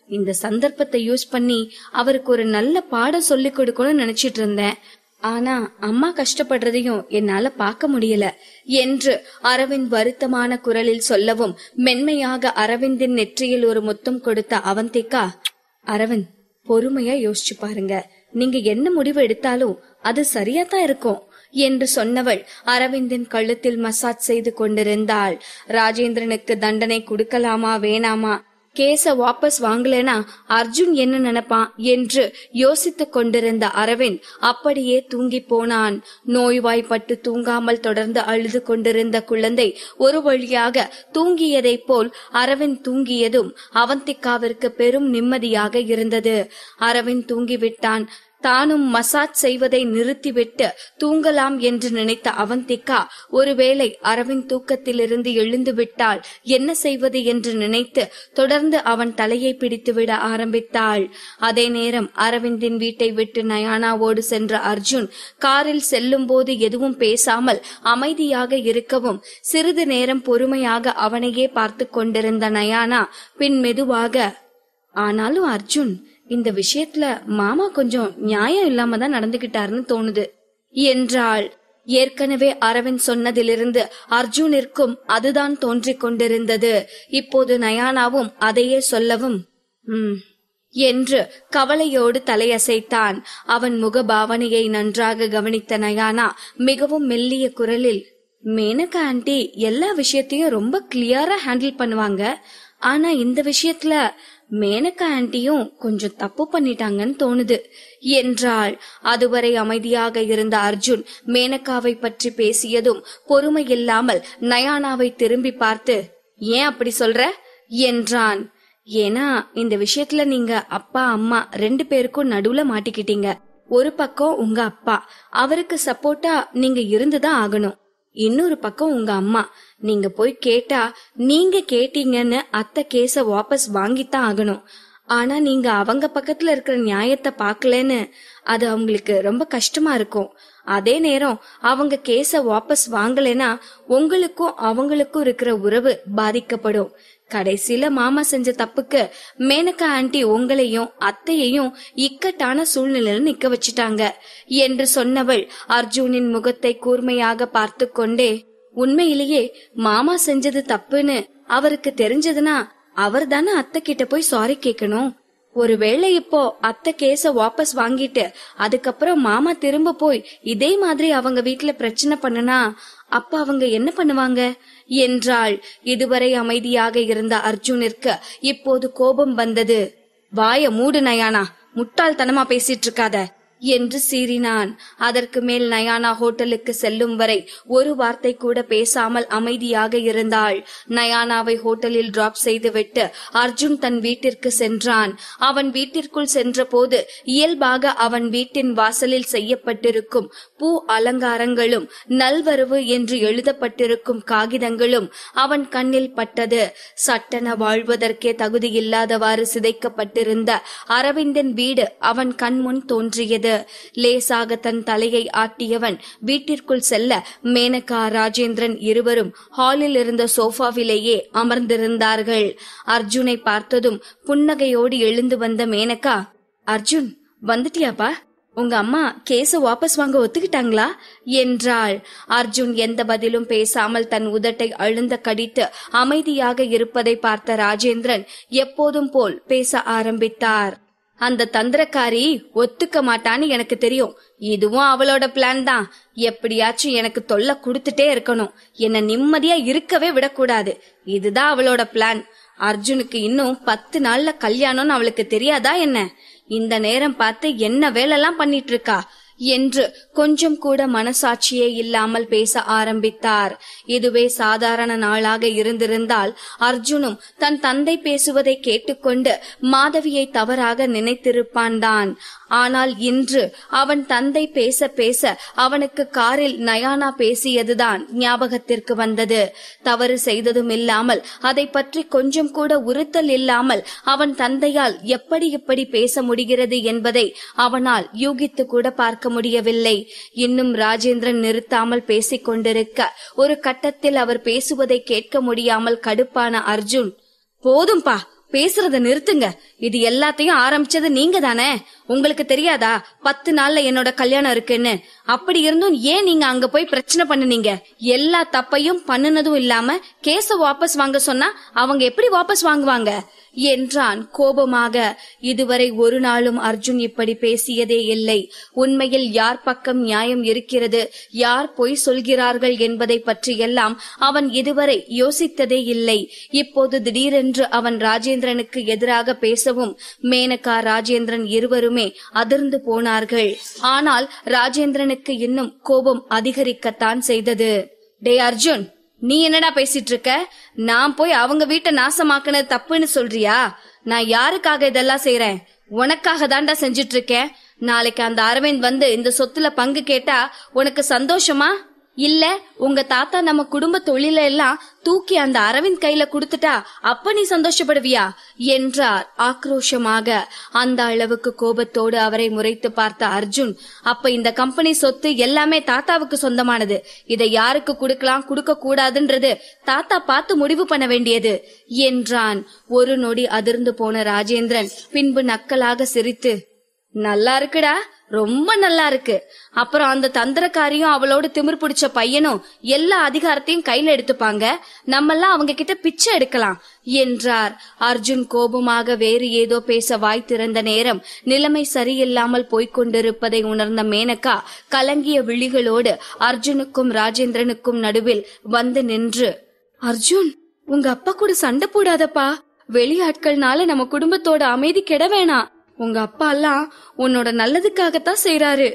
இந்த சந்தர்ப்பத்தை யூஸ் பண்ணி அவருக்கு ஒரு நல்ல பாடம் சொல்லி கொடுக்கணும்னு நினைச்சிட்டு இருந்தேன். ஆனா அம்மா கஷ்டப்படுறதையும் என்னால பார்க்க முடியல என்று அரவிந்த் வருத்தமான குரலில் சொல்லவும் மென்மையாக அரவிந்தின் நெற்றியில் ஒரு முத்தம் கொடுத்த அவந்திகா, அரவிந்த், பொறுமையா யோசிச்சு பாருங்க. நீங்க என்ன முடிவு எடுத்தாலும் அது சரியாத்தான் இருக்கும் என்று சொன்னவள் அரவிந்தின் கழுத்தில் மசாஜ் செய்து கொண்டிருந்தாள். ராஜேந்திரனுக்கு தண்டனை கொடுக்கலாமா வேணாமா, கேஸ வாபஸ் வாங்கலனா அர்ஜுன் என்ன நினைப்பான் என்று யோசித்துக் கொண்டிருந்த அரவிந்த் அப்படியே தூங்கி போனான். நோய்வாய்ப்பட்டு தூங்காமல் தொடர்ந்து அழுது கொண்டிருந்த குழந்தை ஒரு வழியாக தூங்கியதை போல் அரவிந்த் தூங்கியதும் அவந்திகாவிற்கு பெரும் நிம்மதியாக இருந்தது. அரவிந்த் தூங்கிவிட்டான். தானும் மசாஜ் செய்வதை நிறுத்திவிட்டு தூங்கலாம் என்று நினைத்த அவந்திகா ஒருவேளை அரவிந்த் தூக்கத்திலிருந்து எழுந்து விட்டால் என்ன செய்வது என்று நினைத்து தொடர்ந்து அவன் தலையை பிடித்துவிட ஆரம்பித்தாள். அதே நேரம் அரவிந்தின் வீட்டை விட்டு நயானாவோடு சென்ற அர்ஜுன் காரில் செல்லும் போது எதுவும் பேசாமல் அமைதியாக இருக்கவும் சிறிது நேரம் பொறுமையாக அவனையே பார்த்து கொண்டிருந்த நயானா பின் மெதுவாக, ஆனாலும் அர்ஜுன், இந்த விஷயத்துல மாமா கொஞ்சம் நியாயம் இல்லாம தான் நடந்துகிட்டாருன்னு தோணுது என்றாள். ஏற்கனவே அரவிந்த் சொன்னதிலிருந்து அர்ஜுனிற்கும் அதுதான் தோன்றிக் கொண்டிருந்தது. இப்போது நயானாவும் அதையே சொல்லவும் என்று கவலையோடு தலையசைத்தான். அவன் முக பாவனையை நன்றாக கவனித்த நயானா மிகவும் மெல்லிய குரலில், மேனகா ஆண்டி எல்லா விஷயத்தையும் ரொம்ப கிளியரா ஹேண்டில் பண்ணுவாங்க. ஆனா இந்த விஷயத்துல மேனகா ஆண்டியும் கொஞ்சம் தப்பு பண்ணிட்டாங்கன்னு தோணுது என்றாள். அதுவரை அமைதியாக இருந்த அர்ஜுன் மேனகாவை பற்றி பேசியதும் பொறுமை இல்லாமல் நயானாவை திரும்பி பார்த்து, ஏன் அப்படி சொல்ற என்றான். ஏன்னா இந்த விஷயத்துல நீங்க அப்பா அம்மா 2 பேருக்கும் நடுவுல மாட்டிக்கிட்டீங்க. ஒரு பக்கம் உங்க அப்பா, அவருக்கு சப்போர்ட்டா நீங்க இருந்துதான் ஆகணும். இன்னொரு பக்கம் உங்க அம்மா, நீங்க போய் கேட்டா நீங்க கேட்டீங்கன்னு அத்தை கேஸ வாபஸ் வாங்கித்தான் ஆகணும். ஆனா நீங்க அவங்க பக்கத்துல இருக்கிற நியாயத்தை பாக்கலன்னு அது அவங்களுக்கு ரொம்ப கஷ்டமா இருக்கும். அதே நேரம் அவங்க கேஸ வாபஸ் வாங்கலைன்னா உங்களுக்கும் அவங்களுக்கும் இருக்கிற உறவு பாதிக்கப்படும். கடைசியில மாமா செஞ்ச தப்புக்கு மேனகா ஆண்டி உங்களையும் அத்தையையும் இக்கட்டான சூழ்நிலையில நிக்க வச்சுட்டாங்க என்று சொன்னவள் அர்ஜுனின் முகத்தை கூர்மையாக பார்த்து கொண்டே, உண்மையிலேயே மாமா செஞ்சது தப்புன்னு அவருக்கு தெரிஞ்சதுன்னா அவர் தானே அத்தை கிட்ட போய் சாரி கேட்கணும். ஒருவேளை இப்போ அத்தை கேஸ வாபஸ் வாங்கிட்டு அதுக்கப்புறம் மாமா திரும்ப போய் இதே மாதிரி அவங்க வீட்டுல பிரச்சனை பண்ணுனா அப்ப அவங்க என்ன பண்ணுவாங்க என்றாள். இதுவரை அமைதியாக இருந்த அர்ஜுனிற்கு இப்போது கோபம் வந்தது. வாய மூடு நயானா, முட்டாள்தனமா பேசிட்டு இருக்காத என்று சீறினான். அதற்கு மேல் நயானா ஹோட்டலுக்கு செல்லும் வரை ஒரு வார்த்தை கூட பேசாமல் அமைதியாக இருந்தாள். நயானாவை ஹோட்டலில் டிராப் செய்துவிட்டு அர்ஜுன் தன் வீட்டிற்கு சென்றான். அவன் வீட்டிற்குள் சென்ற போது இயல்பாக அவன் வீட்டின் வாசலில் செய்யப்பட்டிருக்கும் பூ அலங்காரங்களும் நல்வரவு என்று எழுதப்பட்டிருக்கும் காகிதங்களும் அவன் கண்ணில் பட்டது. சட்டென வாழ்வதற்கே தகுதியில்லாதவாறு சிதைக்கப்பட்டிருந்த அரவிந்தின் வீடு அவன் கண் முன் தோன்றியது. வந்தது. லேசாக தன் தலையை ஆட்டியவன் வீட்டிற்குள் செல்ல மேனகா ராஜேந்திரன் இருவரும் ஹாலில் இருந்த சோஃபாவிலேயே அமர்ந்திருந்தார்கள். அர்ஜுனை பார்த்ததும் புன்னகையோடு எழுந்து வந்த மேனகா, அர்ஜுன் வந்துட்டியாப்பா? உங்க அம்மா கேஸ வாபஸ் வாங்க ஒத்துக்கிட்டாங்களா என்றாள். அர்ஜுன் எந்த பதிலும் பேசாமல் தன் உதட்டை அழுந்த கடித்து அமைதியாக இருப்பதை பார்த்த ராஜேந்திரன் எப்போதும் போல் பேச ஆரம்பித்தார். அந்த தந்திரக்காரி ஒத்துக்க மாட்டான்னு எனக்கு தெரியும். இதுவும் அவளோட பிளான் தான். எப்படியாச்சும் எனக்கு தொல்லை கொடுத்துட்டே இருக்கணும், என்ன நிம்மதியா இருக்கவே விடக்கூடாது. இதுதான் அவளோட பிளான். அர்ஜுனுக்கு இன்னும் 10 நாள்ல கல்யாணம்னு அவளுக்கு தெரியாதா என்ன? இந்த நேரம் பார்த்து என்ன வேலைலாம் பண்ணிட்டு இருக்கா என்று கொஞ்சம் கூட மனசாட்சியே இல்லாமல் பேச ஆரம்பித்தார். இதுவே சாதாரண நாளாக இருந்திருந்தால் அர்ஜுனும் தன் தந்தை பேசுவதை கேட்டுக்கொண்டு மாதவியை தவறாக நினைத்திருப்பான் தான். ஆனால் இன்று அவன் தந்தை பேச பேச அவனுக்கு காரில் நயானா பேசியதுதான் ஞாபகத்திற்கு வந்தது. தவறு செய்ததும் இல்லாமல் அதை பற்றி கொஞ்சம் கூட உறுத்தல் இல்லாமல் அவன் தந்தையால் எப்படி இப்படி பேச முடிகிறது என்பதை அவனால் யூகித்து கூட பார்க்க முடியவில்லை. இன்னும் ராஜேந்திரன் நிறுத்தாமல் பேசிக் கொண்டிருக்க ஒரு கட்டத்தில் அவர் பேசுவதை கேட்க முடியாமல் கடுப்பான அர்ஜுன், போதும்பா, பேசுறத நிறுத்துங்க. இது எல்லாத்தையும் ஆரம்பிச்சது நீங்க தானே. உங்களுக்கு தெரியாதா 10 நாள்ல என்னோட கல்யாணம் இருக்குன்னு? அப்படி இருந்தும் ஏன் நீங்க அங்க போய் பிரச்சனை பண்ணுனீங்க? எல்லா தப்பையும் பண்ணுனதும் இல்லாம கேஸ வாபஸ் வாங்க சொன்னா அவங்க எப்படி வாபஸ் வாங்குவாங்க என்றான் கோபமாக. இதுவரை ஒரு நாளும் அர்ஜுன் இப்படி பேசியதே இல்லை. உண்மையில் யார் பக்கம் நியாயம் இருக்கிறது, யார் பொய் சொல்கிறார்கள் என்பதை பற்றியெல்லாம் அவன் இதுவரை யோசித்ததே இல்லை. இப்போது திடீரென்று அவன் ராஜேந்திரனுக்கு எதிராக பேசவும் மேனகா ராஜேந்திரன் இருவருமே அதிர்ந்து போனார்கள். ஆனால் ராஜேந்திரனுக்கு இன்னும் கோபம் அதிகரிக்கத்தான் செய்தது. டே அர்ஜுன், நீ என்னடா பேசிட்டு இருக்க? நான் போய் அவங்க வீட்டை நாசமாக்குனது தப்புன்னு சொல்றியா? நான் யாருக்காக இதெல்லாம் செய்யறேன்? உனக்காக தான்டா செஞ்சிட்டு இருக்கேன். நாளைக்கு அந்த அரவிந்த் வந்து இந்த சொத்துல பங்கு கேட்டா உனக்கு சந்தோஷமா? இல்ல உங்க தாத்தா நம்ம குடும்ப தொழில எல்லாம் தூக்கி அந்த அரவிந்த் கையில குடுத்துட்டா அப்ப நீ சந்தோஷப்படுவியா என்றார் ஆக்ரோஷமாக. அந்த அளவுக்கு கோபத்தோடு அவரை முறைத்து பார்த்த அர்ஜுன், அப்ப இந்த கம்பெனி சொத்து எல்லாமே தாத்தாவுக்கு சொந்தமானது. இதை யாருக்கு குடுக்கலாம் குடுக்க கூடாதுன்றது தாத்தா பார்த்து முடிவு பண்ண வேண்டியது என்றான். ஒரு நொடி அதிர்ந்து போன ராஜேந்திரன் பின்பு நக்கலாக சிரித்து, நல்லா இருக்குடா, ரொம்ப நல்லா இருக்கு. அப்புறம் அந்த தந்திரக்காரியும் அவளோட திமிர் பிடிச்ச பையனும் எல்லா அதிகாரத்தையும் கையில எடுத்துப்பாங்க. நம்மெல்லாம் அவங்க கிட்ட பிச்சை எடுக்கலாம் என்றார். அர்ஜுன் கோபமாக வேறு ஏதோ பேச வாய் திறந்த நேரம் நிலைமை சரியில்லாமல் போய்கொண்டிருப்பதை உணர்ந்த மேனகா கலங்கிய விழிகளோடு அர்ஜுனுக்கும் ராஜேந்திரனுக்கும் நடுவில் வந்து நின்று, அர்ஜுன், உங்க அப்பா கூட சண்டை போடாதப்பா. வெளியாட்கள்னால நம்ம குடும்பத்தோட அமைதி கெட வேணாம். உங்க அப்பா எல்லாம் உன்னோட நல்லதுக்காகத்தான் செய்யறாரு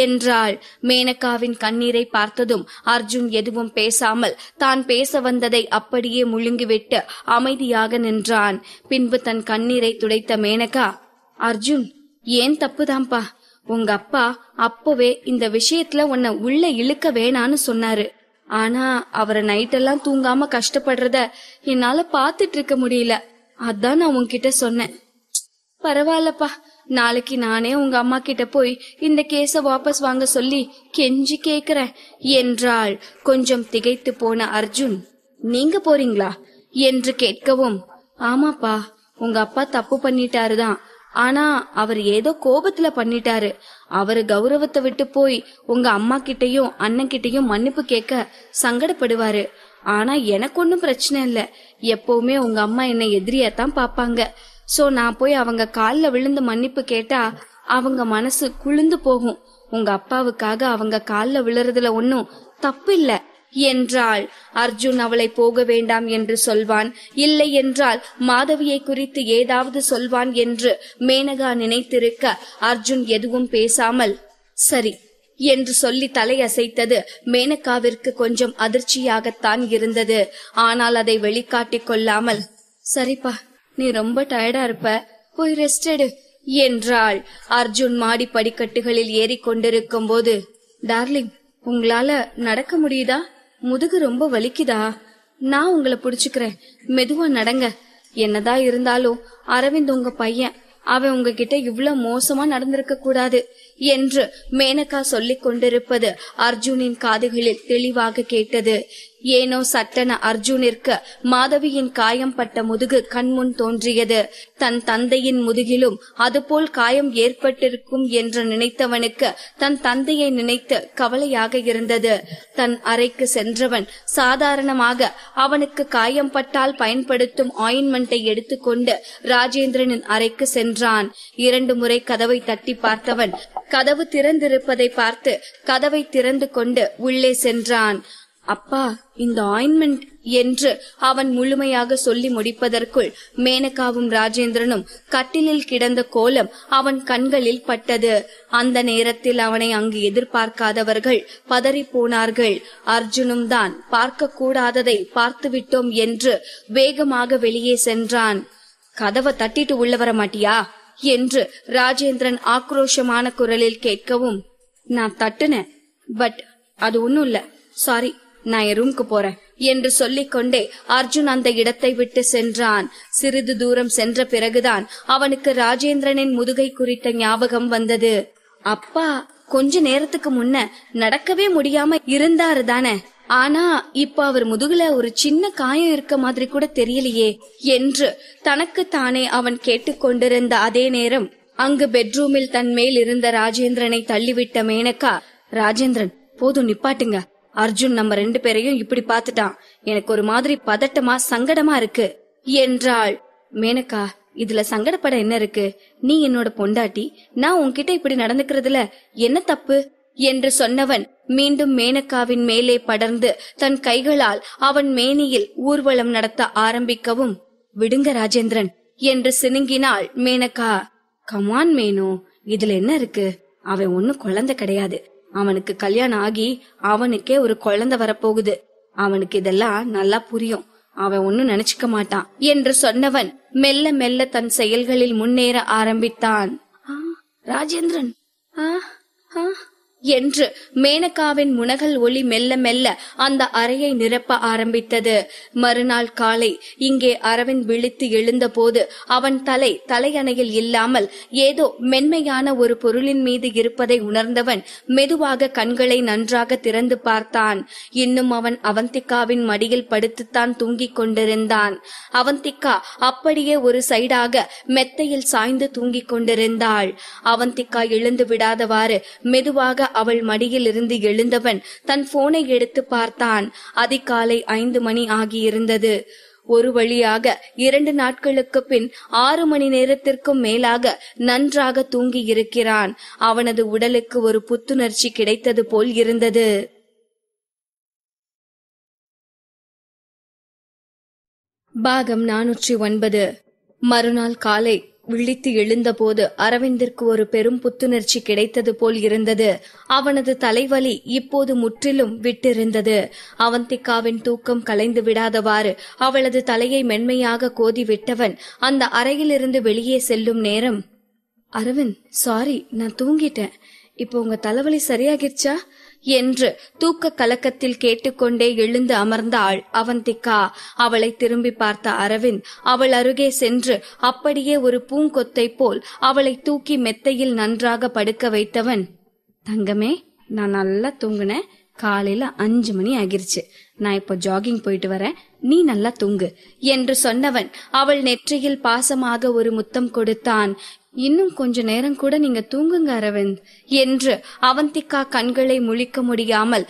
என்றாள். மேனகாவின் கண்ணீரை பார்த்ததும் அர்ஜுன் எதுவும் பேசாமல் தான் பேச வந்ததை அப்படியே முழுங்கிவிட்டு அமைதியாக நின்றான். பின்பு தன் கண்ணீரை துடைத்த மேனகா, அர்ஜுன், ஏன் தப்புதான்ப்பா. உங்க அப்பா அப்பவே இந்த விஷயத்துல உன்னை உள்ள இழுக்க வேணான்னு சொன்னாரு. ஆனா அவரை நைட்டெல்லாம் தூங்காம கஷ்டப்படுறத என்னால பாத்துட்டு இருக்க முடியல. அதான் நான் உன்கிட்ட சொன்னேன். பரவாயில்லப்பா, நாளைக்கு நானே உங்க அம்மா கிட்ட போய் இந்த கேஸ வாபஸ் வாங்க சொல்லி கெஞ்சி கேக்குறேன் என்றாள். கொஞ்சம் திகைத்து போன அர்ஜுன், நீங்க போறீங்களா என்று கேட்கவும், ஆமாப்பா, உங்க அப்பா தப்பு பண்ணிட்டாருதான். ஆனா அவர் ஏதோ கோபத்துல பண்ணிட்டாரு. அவரு கௌரவத்தை விட்டு போய் உங்க அம்மா கிட்டையும் அண்ணன் கிட்டையும் மன்னிப்பு கேட்க சங்கடப்படுவாரு. ஆனா எனக்கு ஒன்னும் பிரச்சனை இல்ல. எப்பவுமே உங்க அம்மா என்னை எதிரியாத்தான் பாப்பாங்க. சோ நான் போய் அவங்க கால்ல விழுந்து மன்னிப்பு கேட்டா அவங்க மனசு குளிர்ந்து போகும். உங்க அப்பாவுக்காக அவங்க கால்ல விழுறதுல ஒன்னும் தப்பு இல்ல என்றாள். அர்ஜுன் அவளை போக வேண்டாம் என்று சொல்வான், இல்லை என்றால் மாதவியை குறித்து ஏதாவது சொல்வான் என்று மேனகா நினைத்திருக்க அர்ஜுன் எதுவும் பேசாமல் சரி என்று சொல்லி தலையசைத்தது மேனகாவிற்கு கொஞ்சம் அதிர்ச்சியாகத்தான் இருந்தது. ஆனால் அதை வெளிக்காட்டிக் கொள்ளாமல், சரிப்பா, நீ ரொம்ப டயர்டா இருப்ப, போய் ரெஸ்ட் எடு என்றாள். அர்ஜுன் மாடி படிக்கட்டுகளில் ஏறிக்கொண்டிருக்கும் போது, டார்லிங், உங்களால நடக்க முடியுதா? முதுகு ரொம்ப வலிக்குதா? நான் உங்களை புடிச்சுக்கிறேன், மெதுவா நடங்க. என்னதான் இருந்தாலும் அரவிந்த் உங்க பையன், அவன் உங்ககிட்ட இவ்வளவு மோசமா நடந்திருக்க கூடாது. என்று மேனகா சொல்லிக் கொண்டிருப்பது அர்ஜுனின் காதுகளில் தெளிவாக கேட்டது. ஏனோ சட்டென அர்ஜுனிற்கு மாதவியின் காயம் பட்ட முதுகு கண்முன் தோன்றியது. தன் தந்தையின் முதுகிலும் அதுபோல் காயம் ஏற்பட்டிருக்கும் என்று நினைத்தவனுக்கு தன் தந்தையை நினைத்து கவலையாக இருந்தது. தன் அறைக்கு சென்றவன் சாதாரணமாக அவனுக்கு காயம் பட்டால் பயன்படுத்தும் ஆயின்மெண்டை எடுத்துக்கொண்டு ராஜேந்திரனின் அறைக்கு சென்றான். 2 முறை கதவை தட்டி பார்த்தவன் கதவு திறந்திருப்பதை பார்த்து கதவை திறந்து கொண்டு உள்ளே சென்றான். அப்பா, இந்த ஆயின்மெண்ட் என்று அவன் முழுமையாக சொல்லி முடிப்பதற்குள் மேனகாவும் ராஜேந்திரனும் கட்டிலில் கிடந்த கோலம் அவன் கண்களில் பட்டது. அந்த நேரத்தில் அவனை அங்கு எதிர்பார்க்காதவர்கள் பதறி போனார்கள். அர்ஜுனும் தான் பார்க்க கூடாததை பார்த்துவிட்டோம் என்று வேகமாக வெளியே சென்றான். கதவை தட்டிட்டு உள்ள வர மாட்டியா என்று ராஜேந்திரன் ஆக்ரோஷமான குரலில் கேட்கவும், நான் தட்டுனேன், பட் அது ஒண்ணும் இல்ல, சாரி, நான் என் ரூம்க்கு போறேன் என்று சொல்லிக்கொண்டே அர்ஜுன் அந்த இடத்தை விட்டு சென்றான். சிறிது தூரம் சென்ற பிறகுதான் அவனுக்கு ராஜேந்திரனின் முதுகை குறித்த ஞாபகம் வந்தது. அப்பா கொஞ்ச நேரத்துக்கு முன்ன நடக்கவே முடியாம இருந்தாரு தானே, ஆனா இப்ப அவர் முதுகுல ஒரு சின்ன காயம் இருக்க மாதிரி கூட தெரியலையே என்று தனக்குத்தானே அவன் கேட்டுக்கொண்டிருந்த அதே நேரம் அங்கு பெட்ரூமில் தன் மேல் இருந்த ராஜேந்திரனை தள்ளிவிட்ட மேனகா, ராஜேந்திரன் போதும் நிப்பாட்டுங்க, அர்ஜுன் நம்ம 2 பேரையும் இப்படி பாத்துட்டான், எனக்கு ஒரு மாதிரி பதட்டமா சங்கடமா இருக்கு என்றாள். மேனகா, இதுல சங்கடப்பட என்ன இருக்கு, நீ என்னோட பொண்டாட்டி, நான் உன்கிட்ட இப்படி நடந்துக்கிறதுல என்ன தப்பு என்று சொன்னவன் மீண்டும் மேனகாவின் மேலே படர்ந்து தன் கைகளால் அவன் மேனியில் ஊர்வலம் நடத்த ஆரம்பிக்கவும், விடுங்க ராஜேந்திரன் என்று சினுங்கினாள் மேனகா. கமான் மேனு, இதுல என்ன இருக்கு, அவன் ஒன்னும் குழந்தை கிடையாது, அவனுக்கு கல்யாணம் ஆகி அவனுக்கே ஒரு குழந்தை வரப்போகுது, அவனுக்கு இதெல்லாம் நல்லா புரியும், அவன் ஒன்னும் நினைச்சுக்க மாட்டான் என்று சொன்னவன் மெல்ல மெல்ல தன் செயல்களில் முன்னேற ஆரம்பித்தான். ராஜேந்திரன் என்று மேனகாவின் முனகல் ஒளி மெல்ல மெல்ல அந்த அறையை நிரப்ப ஆரம்பித்தது. மறுநாள் காலை இங்கே அரவிந்த் விழித்து எழுந்த போது அவன் தலையணையில் இல்லாமல் ஏதோ மென்மையான ஒரு பொருளின் மீது இருப்பதை உணர்ந்தவன் மெதுவாக கண்களை நன்றாக திறந்து பார்த்தான். இன்னும் அவன் அவந்திகாவின் மடியில் படுத்துத்தான் தூங்கிக் கொண்டிருந்தான். அவந்திகா அப்படியே ஒரு சைடாக மெத்தையில் சாய்ந்து தூங்கிக் கொண்டிருந்தாள். அவந்திகா எழுந்து விடாதவாறு மெதுவாக அவள் மடியில் இருந்து எழுந்தவன் தன் போனை எடுத்து பார்த்தான். அதிகாலை 5 மணி ஆகியிருந்தது. ஒரு வழியாக 2 நாட்களுக்கு பின் 6 மணி நேரத்திற்கும் மேலாக நன்றாக தூங்கி இருக்கிறான். அவனது உடலுக்கு ஒரு புத்துணர்ச்சி கிடைத்தது போல் இருந்தது. பாகம் 409. மறுநாள் காலை விழித்து எழுந்தபோது அரவிந்திற்கு ஒரு பெரும் புத்துணர்ச்சி கிடைத்தது போல் இருந்தது. அவனது தலைவலி இப்போது முற்றிலும் விட்டிருந்தது. அவந்திகாவின் தூக்கம் கலைந்து விடாதவாறு அவளது தலையை மென்மையாக கோதி விட்டவன் அந்த அறையிலிருந்து வெளியே செல்லும் நேரம், அரவிந்த், சாரி, நான் தூங்கிட்டேன், இப்போ உங்க தலைவலி சரியாகிருச்சா என்று தூக்க கலக்கத்தில் கேட்டுக்கொண்டே எழுந்து அமர்ந்தாள் அவந்திகா. அவளை திரும்பி பார்த்த அரவிந்த் அவள் அருகே சென்று அப்படியே ஒரு பூங்கொத்தை போல் அவளை தூக்கி மெத்தையில் நன்றாக படுக்க வைத்தவன், தங்கமே, நான் நல்லா தூங்குனேன், காலையில 5 மணி ஆகிருச்சு, நான் இப்போ ஜாகிங் போயிட்டு வரேன், நீ நல்லா தூங்கு என்று சொன்னவன் அவள் நெற்றியில் பாசமாக ஒரு முத்தம் கொடுத்தான். இன்னும் கொஞ்ச நேரம் கூட நீங்க தூங்குங்க அரவிந்த் என்று அவந்திகா கண்களை முழிக்க முடியாமல்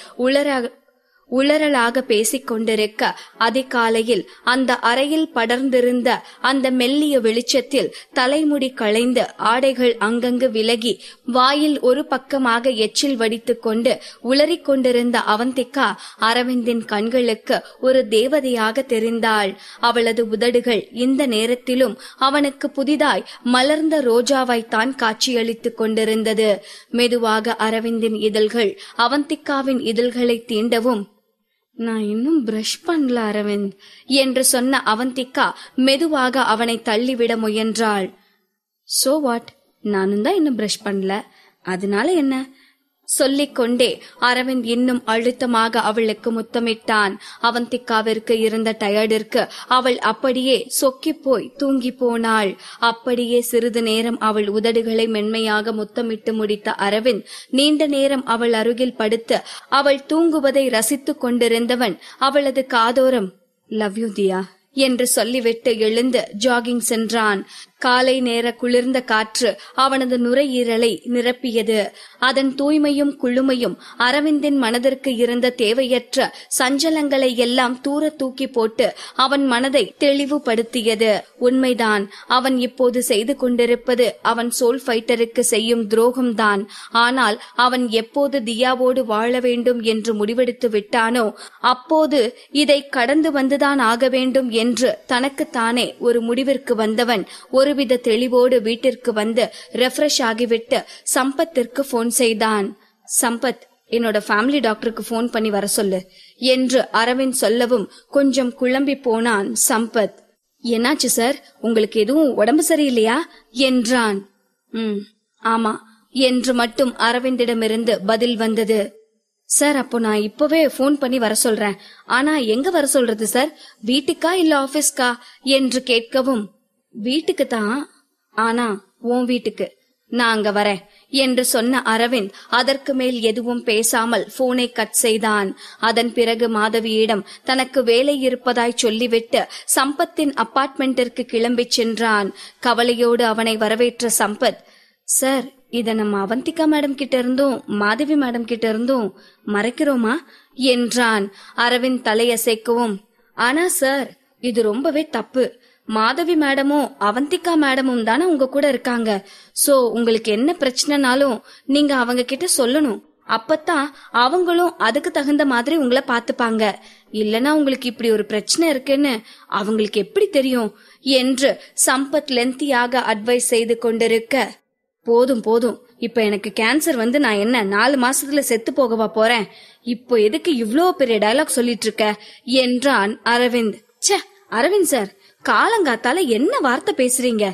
உளறலாக பேசிக் கொண்டிருக்க அதிகாலையில் அந்த அறையில் படர்ந்திருந்த அந்த மெல்லிய வெளிச்சத்தில் தலைமுடி களைந்து ஆடைகள் அங்கங்கு விலகி வாயில் ஒரு பக்கமாக எச்சில் வடித்துக் கொண்டு உளறிக் கொண்டிருந்த அவந்திகா அரவிந்தின் கண்களுக்கு ஒரு தேவதையாக தெரிந்தாள். அவளது உதடுகள் இந்த நேரத்திலும் அவனுக்கு புதிதாய் மலர்ந்த ரோஜாவைத்தான் காட்சியளித்துக் கொண்டிருந்தது. மெதுவாக அரவிந்தின் இதழ்கள் அவந்திகாவின் இதழ்களை தீண்டவும், நான் இன்னும் பிரஷ் பண்ணல அரவிந்த் என்று சொன்ன அவந்திகா மெதுவாக அவனை தள்ளிவிட முயன்றாள். சோ வாட், நானும் தான் இன்னும் பிரஷ் பண்ணல, அதனால என்ன, சொல்லிக்கொண்டே அரவிந்த் இன்னும் அழுத்தமாக அவளுக்கு முத்தமிட்டான். அவந்திகாவிற்கு இருந்த டயர்டிற்கு அவள் அப்படியே சொக்கி போய் தூங்கி போனாள். அப்படியே சிறிது நேரம் அவள் உதடுகளை மென்மையாக முத்தமிட்டு முடித்த அரவிந்த் நீண்ட நேரம் அவள் அருகில் படுத்து அவள் தூங்குவதை ரசித்துக் கொண்டிருந்தவன் அவளது காதோரம் "லவ் யூ தியா" என்று சொல்லிவிட்டு எழுந்து ஜாகிங் சென்றான். காலை நேர குளிர்ந்த காற்று அவனது நுரையீரலை நிரப்பியது. அதன் தூய்மையும் குளுமையும் அரவிந்தின் மனதிற்கு இருந்த தேவையற்ற சஞ்சலங்களை எல்லாம் தூர தூக்கி போட்டு அவன் மனதை தெளிவுபடுத்தியது. உண்மைதான், அவன் இப்போது செய்து கொண்டிருப்பது அவன் சோல் ஃபைட்டருக்கு செய்யும் துரோகம்தான். ஆனால் அவன் எப்போது தியாவோடு வாழ வேண்டும் என்று முடிவெடுத்து விட்டானோ அப்போது இதை கடந்து வந்துதான் ஆக வேண்டும் என்று தனக்குத்தானே ஒரு முடிவிற்கு வந்தவன் ஒருவித தெளிவோடு வீட்டிற்கு வந்து ரெஃப்ரெஷ் ஆகிவிட்டு சம்பத்திற்கு போன் செய்தான். "சம்பத், என்னோட ஃபேமிலி டாக்டருக்கு போன் பண்ணி வர சொல்லு" என்று அரவிந்த் சொல்லவும் கொஞ்சம் குழம்பி போனான் சம்பத். "என்னாச்சு சார், உங்களுக்கு எதுவும் உடம்பு சரியில்லையா?" என்றான். ஆமா" என்று மட்டும் அரவிந்திடமிருந்து பதில் வந்தது. "சார், அப்போ நான் இப்பவே போன் பண்ணி வர சொல்றேன். ஆனா எங்க வர சொல்றது சார்? வீட்டுக்கா இல்ல ஆபீஸ்கா?" என்று கேட்கவும், "வீட்டுக்கு தான், ஆனா உன் வீட்டுக்கு. நான் அங்க வரேன்" என்று சொன்ன அரவிந்த் அதற்கு மேல் எதுவும் பேசாமல் போனை கட் செய்தான். அதன் பிறகு மாதவியிடம் தனக்கு வேலை இருப்பதாய் சொல்லிவிட்டு சம்பத்தின் அபார்ட்மெண்டிற்கு கிளம்பி சென்றான். கவலையோடு அவனை வரவேற்ற சம்பத், "சார், இத நம்ம அவந்திகா மேடம் கிட்ட இருந்தும் மாதவி மேடம் கிட்ட இருந்தும் மறைக்கிறோமா?" என்றான். அரவிந்த் தலையசைக்கவும், "ஆனா சார், இது ரொம்பவே தப்பு. மாதவி மேடமும் அவந்திகா மேடமும் தானே உங்க கூட இருக்காங்க. சோ உங்களுக்கு என்ன பிரச்சனைனாலும் நீங்க அவங்க கிட்ட சொல்லணும். அப்பத்தான் அவங்களும் அதுக்கு தகுந்த மாதிரி உங்களை பாத்துப்பாங்க. இல்லனா உங்களுக்கு இப்படி ஒரு பிரச்சனை இருக்குன்னு அவங்களுக்கு எப்படி தெரியும்?" என்று சம்பத் லென்த்தியாக அட்வைஸ் செய்து கொண்டிருக்க, "போதும் போதும், இப்ப எனக்கு கேன்சர் வந்து நான் என்ன 4 மாசத்துல செத்து போகவா போறேன்? இப்போ எதுக்கு இவ்ளோ பெரிய டயலாக் சொல்லிட்டு இருக்க?" என்றான் அரவிந்த். "ச்சே அரவிந்த் சார், காலங்காத்தால என்ன வார்த்தை பேசுறீங்க?"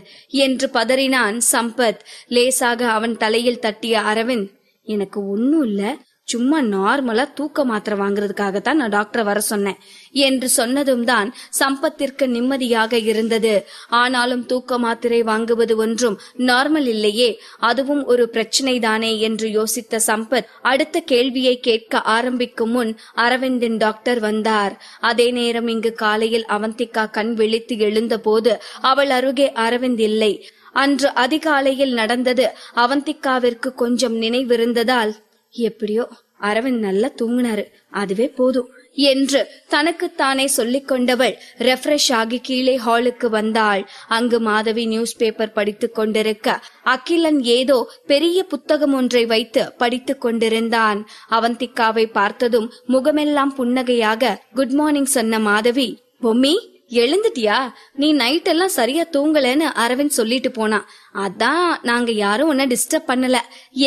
என்று பதறினான் சம்பத். லேசாக அவன் தலையில் தட்டிய அரவிந்த், "எனக்கு ஒன்னும் இல்ல, சும்மா நார்மலா தூக்க மாத்திரை வாங்குறதுக்காகத்தான் நான் டாக்டரை வர சொன்னேன்" என்று சொன்னதும் தான் சம்பத்திற்கு நிம்மதியாக இருந்தது. ஆனாலும் தூக்க மாத்திரை வாங்குவது ஒன்றும் நார்மல் இல்லையே, அதுவும் ஒரு பிரச்சனை தானே என்று யோசித்த சம்பத் அடுத்த கேள்வியை கேட்க ஆரம்பிக்கும் முன் அரவிந்தின் டாக்டர் வந்தார். அதே நேரம் இங்கு காலையில் அவந்திகா கண் விழித்து எழுந்த போது அவள் அருகே அரவிந்த் இல்லை. அன்று அதிகாலையில் நடந்தது அவந்திகாவிற்கு கொஞ்சம் நினைவிருந்ததால், "எப்படியோ அரவிந்த் நல்லா தூங்கினாரு, அதுவே போதும்" என்று தனக்குத்தானே சொல்லிக் கொண்டவள் ரெஃப்ரெஷ் ஆகி கீழே ஹாலுக்கு வந்தாள். அங்கு மாதவி நியூஸ் பேப்பர் படித்துக் கொண்டிருக்க, அகிலன் ஏதோ பெரிய புத்தகம் ஒன்றை வைத்து படித்துக் கொண்டிருந்தான். அவந்திகாவை பார்த்ததும் முகமெல்லாம் புன்னகையாக குட் மார்னிங் சொன்ன மாதவி, "பொம்மி, எழுந்துட்டியா? நீ நைட் எல்லாம் சரியா தூங்கலன்னு அரவிந்த் சொல்லிட்டு போனா. அதான் நாங்க யாரும் உன்னை டிஸ்டர்ப் பண்ணல"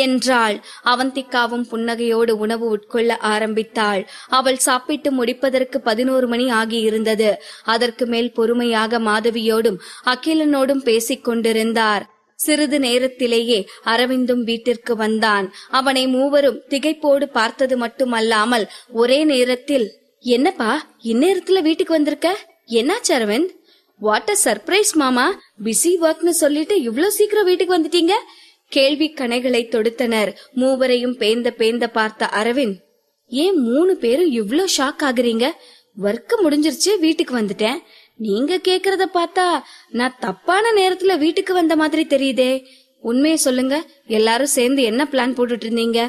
என்றாள். அவந்திகாவும் புன்னகையோடு உணவு உட்கொள்ள ஆரம்பித்தாள். அவள் சாப்பிட்டு முடிப்பதற்கு 11 மணி ஆகி இருந்தது. அதற்கு மேல் பொறுமையாக மாதவியோடும் அகிலனோடும் பேசிக் கொண்டிருந்தார். சிறிது நேரத்திலேயே அரவிந்தும் வீட்டிற்கு வந்தான். அவனை மூவரும் திகைப்போடு பார்த்தது மட்டுமல்லாமல் ஒரே நேரத்தில், "என்னப்பா இந்நேரத்துல வீட்டுக்கு வந்திருக்க? என்னாச்சு அரவிந்த்? வாட் அ சர்ப்ரைஸ் மாமா, பிஸி ஒர்க்னு சொல்லிட்டு இவ்ளோ சீக்கிரம் வீட்டுக்கு வந்துட்டீங்க?" கேள்வி கணைகளை தொடுத்தனர். மூவரையும் பேந்த பார்த்த அரவிந்த், "ஏன் 3 பேரும் இவ்ளோ ஷாக் ஆகுறீங்க? ஒர்க் முடிஞ்சிருச்சு, வீட்டுக்கு வந்துட்டேன். நீங்க கேக்குறத பார்த்தா நான் தப்பான நேரத்துல வீட்டுக்கு வந்த மாதிரி தெரியுதே. உண்மையை சொல்லுங்க, எல்லாரும் சேர்ந்து என்ன பிளான் போட்டுட்டு இருந்தீங்க?"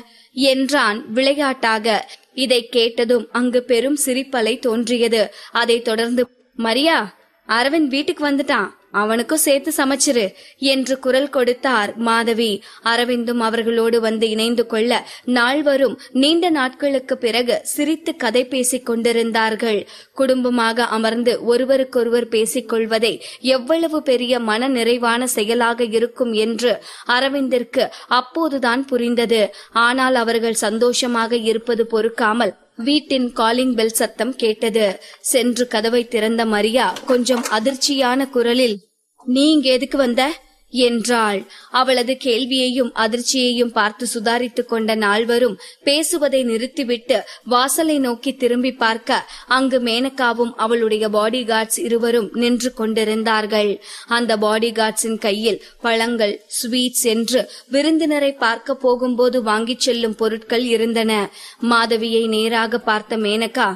என்றான் விளையாட்டாக. இதை கேட்டதும் அங்கு பெரும் சிரிப்பலை தோன்றியது. அதை தொடர்ந்து, "மரியா, அரவிந்த் வீட்டுக்கு வந்துட்டான், அவனுக்கும் சேர்த்து சமைச்சிரு" என்று குரல் கொடுத்தார் மாதவி. அரவிந்தும் அவர்களோடு வந்து இணைந்து கொள்ள நால்வரும் நீண்ட நாட்களுக்கு பிறகு சிரித்து கதை பேசிக் கொண்டிருந்தார்கள். குடும்பமாக அமர்ந்து ஒருவருக்கொருவர் பேசிக் கொள்வதை எவ்வளவு பெரிய மன நிறைவான செயலாக இருக்கும் என்று அரவிந்திற்கு அப்போதுதான் புரிந்தது. ஆனால் அவர்கள் சந்தோஷமாக இருப்பது பொறுக்காமல் வீட்டின் காலிங் பெல் சத்தம் கேட்டது. சென்று கதவை திறந்த மரியா கொஞ்சம் அதிர்ச்சியான குரலில், "நீ இங்க எதுக்கு வந்த?" என்றாள். அவளது கேள்வியையும் அதிர்ச்சியையும் பார்த்து சுதாரித்துக் கொண்ட நால்வரும் பேசுவதை நிறுத்திவிட்டு வாசலை நோக்கி திரும்பி பார்க்க அங்கு மேனகாவும் அவளுடைய பாடி கார்ட்ஸ் இருவரும் நின்று கொண்டிருந்தார்கள். அந்த பாடி கார்ட்ஸின் கையில் பழங்கள், ஸ்வீட்ஸ் என்று விருந்தினரை பார்க்க போகும்போது வாங்கிச் செல்லும் பொருட்கள் இருந்தன. மாதவியை நேராக பார்த்த மேனகா,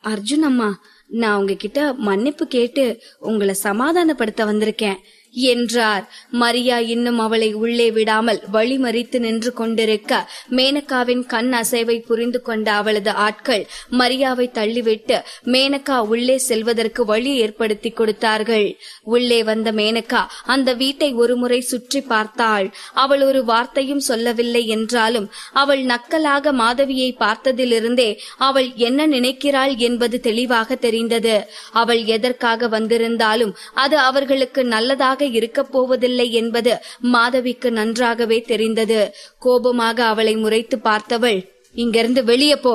அர்ஜுன் அம்மா, நான் உங்ககிட்ட மன்னிப்பு கேட்டு உங்களை சமாதானப்படுத்த வந்திருக்கேன் என்றார். மரியா இன்னும் அவளை உள்ளே விடாமல் வழிமறித்து நின்று கொண்டிருக்க மேனகாவின் கண் அசைவை புரிந்து கொண்ட அவளது ஆட்கள் மரியாவை தள்ளிவிட்டு மேனகா உள்ளே செல்வதற்கு வழி ஏற்படுத்தி கொடுத்தார்கள். உள்ளே வந்த மேனகா அந்த வீட்டை ஒருமுறை சுற்றி பார்த்தாள். அவள் ஒரு வார்த்தையும் சொல்லவில்லை என்றாலும் அவள் நக்கலாக மாதவியை பார்த்ததிலிருந்தே அவள் என்ன நினைக்கிறாள் என்பது தெளிவாக தெரிந்தது. அவள் எதற்காக வந்திருந்தாலும் அது அவர்களுக்கு நல்லதாக இருக்க போவதில்லை என்பது மாதவிக்கு நன்றாகவே தெரிந்தது. கோபமாக அவளை முறைத்து பார்த்தவள், இங்கிருந்து வெளியே போ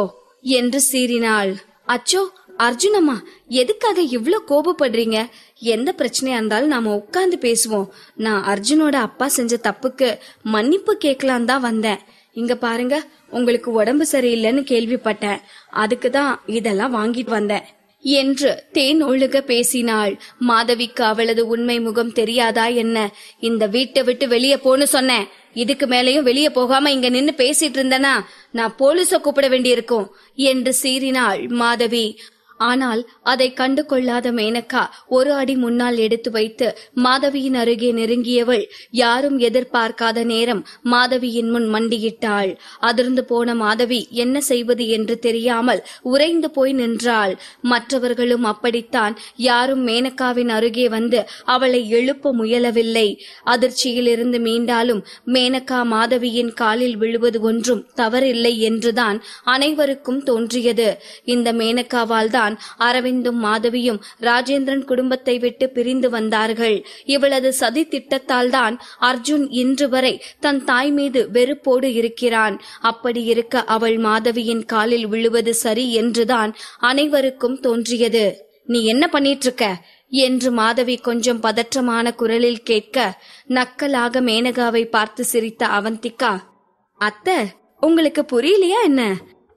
என்று சீறினாள். அச்சோ அர்ஜுன் அம்மா, எதுக்காக இவ்ளோ கோபப்படுறீங்க? எந்த பிரச்சனையா இருந்தாலும் நாம உட்கார்ந்து பேசுவோம். நான் அர்ஜுனோட அப்பா செஞ்ச தப்புக்கு மன்னிப்பு கேட்கலாம் தான் வந்தேன். இங்க பாருங்க, உங்களுக்கு உடம்பு சரியில்லைன்னு கேள்விப்பட்டேன். அதுக்குதான் இதெல்லாம் வாங்கிட்டு வந்தேன் என்று தேன் ஒழுக பேசினாள். மாதவிக்கு அவளது உண்மை முகம் தெரியாதா என்ன? இந்த வீட்டை விட்டு வெளியே போன்னு சொன்னேன். இதுக்கு மேலேயும் வெளியே போகாம இங்க நின்னு பேசிட்டு இருந்தனா நான் போலீஸ கூப்பிட வேண்டியிருக்கும் என்று சீறினாள் மாதவி. ஆனால் அதை கண்டு கொள்ளாத மேனகா ஒரு அடி முன்னால் எடுத்து வைத்து மாதவியின் அருகே நெருங்கியவள் யாரும் எதிர்பார்க்காத நேரம் மாதவியின் முன் மண்டியிட்டாள். அதிர்ந்து போன மாதவி என்ன செய்வது என்று தெரியாமல் உறைந்து போய் நின்றாள். மற்றவர்களும் அப்படித்தான். யாரும் மேனகாவின் அருகே வந்து அவளை எழுப்ப முயலவில்லை. அதிர்ச்சியில் இருந்து மீண்டாலும் மேனகா மாதவியின் காலில் விழுவது ஒன்றும் தவறில்லை என்றுதான் அனைவருக்கும் தோன்றியது. இந்த மேனகாவால் தான் அரவிந்தும் மாதவியும் ராஜேந்திரன் குடும்பத்தை விட்டு பிரிந்து வந்தார்கள். இவளது சதி திட்டத்தால் தான் அர்ஜுன் இன்று வரை தன் தாய் மீது வெறுப்போடு இருக்கிறான். அப்படி இருக்க அவள் மாதவியின் காலில் விழுவது சரி என்றுதான் அனைவருக்கும் தோன்றியது. நீ என்ன பண்ணிட்டு இருக்க என்று மாதவி கொஞ்சம் பதற்றமான குரலில் கேட்க நக்கலாக மேனகாவை பார்த்து சிரித்த அவந்திகா, அத்தை, உங்களுக்கு புரியலையா என்ன?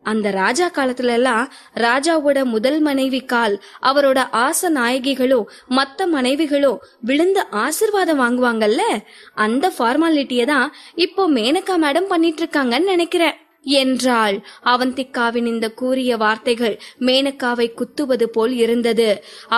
அந்த ராஜா காலத்துல எல்லாம் ராஜாவோட முதல் மனைவி கால் அவரோட ஆச நாயகிகளோ மத்த மனைவிகளோ விழுந்து ஆசிர்வாதம் வாங்குவாங்கல்ல, அந்த ஃபார்மாலிட்டியை தான் இப்போ மேனகா மேடம் பண்ணிட்டு இருக்காங்கன்னு நினைக்கிறேன் என்றாள். அவந்திகாவின் இந்த கூறிய வார்த்தைகள் மேனகாவை குத்துவது போல் இருந்தது.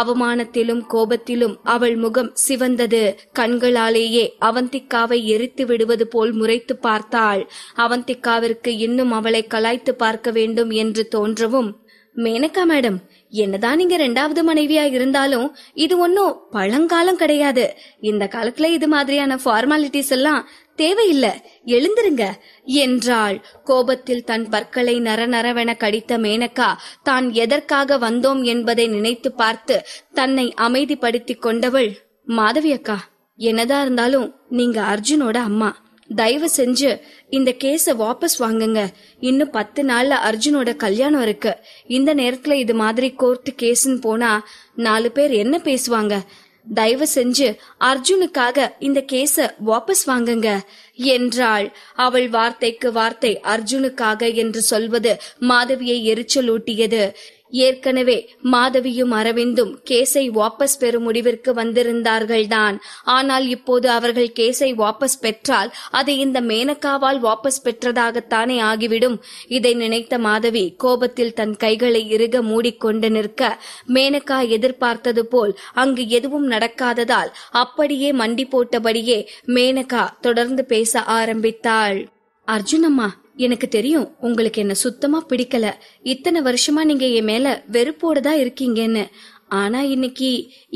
அவமானத்திலும் கோபத்திலும் அவள் முகம் சிவந்தது. கண்களாலேயே அவந்திகாவை எரித்து விடுவது போல் முறைத்து பார்த்தாள். அவந்திகாவிற்கு இன்னும் அவளை கலாய்த்து பார்க்க வேண்டும் என்று தோன்றவும், மேனகா மேடம், என்னதான் நீங்க 2வது மனைவியா இருந்தாலும் இது ஒன்னும் பழங்காலம் கிடையாது. இந்த காலத்துல இது மாதிரியான ஃபார்மாலிட்டிஸ் எல்லாம் தேவையில்லை, எழுந்திருங்க என்றாள். கோபத்தில் தன் பற்களை நரநரவென கடித்த மேனகா தான் எதற்காக வந்தோம் என்பதை நினைத்து பார்த்து தன்னை அமைதிப்படுத்திக் கொண்டவள், மாதவி அக்கா, என்னதான் இருந்தாலும் நீங்க அர்ஜுனோட அம்மா. தயவு செஞ்சு இந்த கேஸ வாபஸ் வாங்குங்க. இன்னும் 10 நாள்ல அர்ஜுனோட கல்யாணம் இருக்கு. இந்த நேரத்துல இது மாதிரி கோர்ட் கேஸ்ன்னு போனா 4 பேர் என்ன பேசுவாங்க? தயவு செஞ்சு அர்ஜுனுக்காக இந்த கேஸ வாபஸ் வாங்குங்க என்றாள். அவள் வார்த்தைக்கு வார்த்தை அர்ஜுனுக்காக என்று சொல்வது மாதவியை எரிச்சலூட்டியது. ஏற்கனவே மாதவியும் அரவிந்தும் கேஸை வாபஸ் பெறும் முடிவிற்கு வந்திருந்தார்கள்தான். ஆனால் இப்போது அவர்கள் கேஸை வாபஸ் பெற்றால் அதை இந்த மேனகாவால் வாபஸ் பெற்றதாகத்தானே ஆகிவிடும். இதை நினைத்த மாதவி கோபத்தில் தன் கைகளை இறுக மூடிக்கொண்டு நிற்க, மேனகா எதிர்பார்த்தது போல் அங்கு எதுவும் நடக்காததால் அப்படியே மண்டி போட்டபடியே மேனகா தொடர்ந்து பேச ஆரம்பித்தாள். அர்ஜுன் அம்மா, எனக்கு தெரியும் உங்களுக்கு என்ன சுத்தமா பிடிக்கல. இத்தனை வருஷமா நீங்க என் மேல வெறுப்போடு தான் இருக்கீங்கன்னு. ஆனா இன்னைக்கு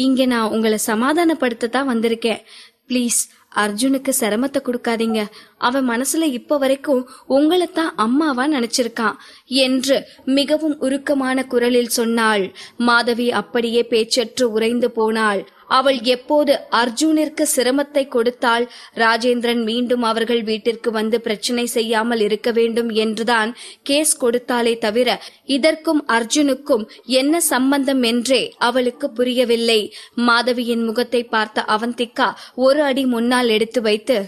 இங்க நான் உங்களை சமாதானப்படுத்தத்தான் வந்திருக்கேன். பிளீஸ் அர்ஜுனுக்கு சிரமத்தை கொடுக்காதீங்க. அவன் மனசுல இப்ப வரைக்கும் உங்களைத்தான் அம்மாவா நினைச்சிருக்கான் என்று மிகவும் உருக்கமான குரலில் சொன்னாள். மாதவி அப்படியே பேச்சற்று உறைந்து போனாள். அவள் எப்போது அர்ஜுனிற்கு சிரமத்தை கொடுத்தால் ராஜேந்திரன் மீண்டும் அவர்கள் வீட்டிற்கு வந்து பிரச்சனை செய்யாமல் இருக்க வேண்டும் என்றுதான் கேஸ் கொடுத்தாலே தவிர இதற்கும் அர்ஜுனுக்கும் என்ன சம்பந்தம் என்றே அவளுக்கு புரியவில்லை. மாதவியின் முகத்தை பார்த்த அவந்திகா ஒரு அடி முன்னால் எடுத்து வைத்து,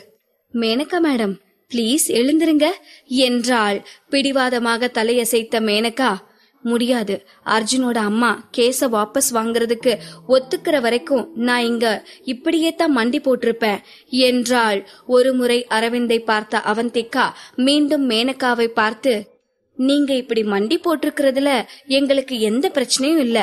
மேனகா மேடம் பிளீஸ் எழுந்திருங்க என்றாள். பிடிவாதமாக தலையசைத்த மேனகா, முடியாது, அர்ஜுனோட அம்மா கேஸ வாபஸ் வாங்குறதுக்கு ஒத்துக்கிற வரைக்கும் நான் இங்க இப்படியே தான் மண்டி போட்டிருப்பேன் என்றாள். ஒரு முறை அரவிந்தை பார்த்த அவந்திகா மீண்டும் மேனகாவை பார்த்து, நீங்க இப்படி மண்டி போட்டிருக்கிறதுல எங்களுக்கு எந்த பிரச்சனையும் இல்ல.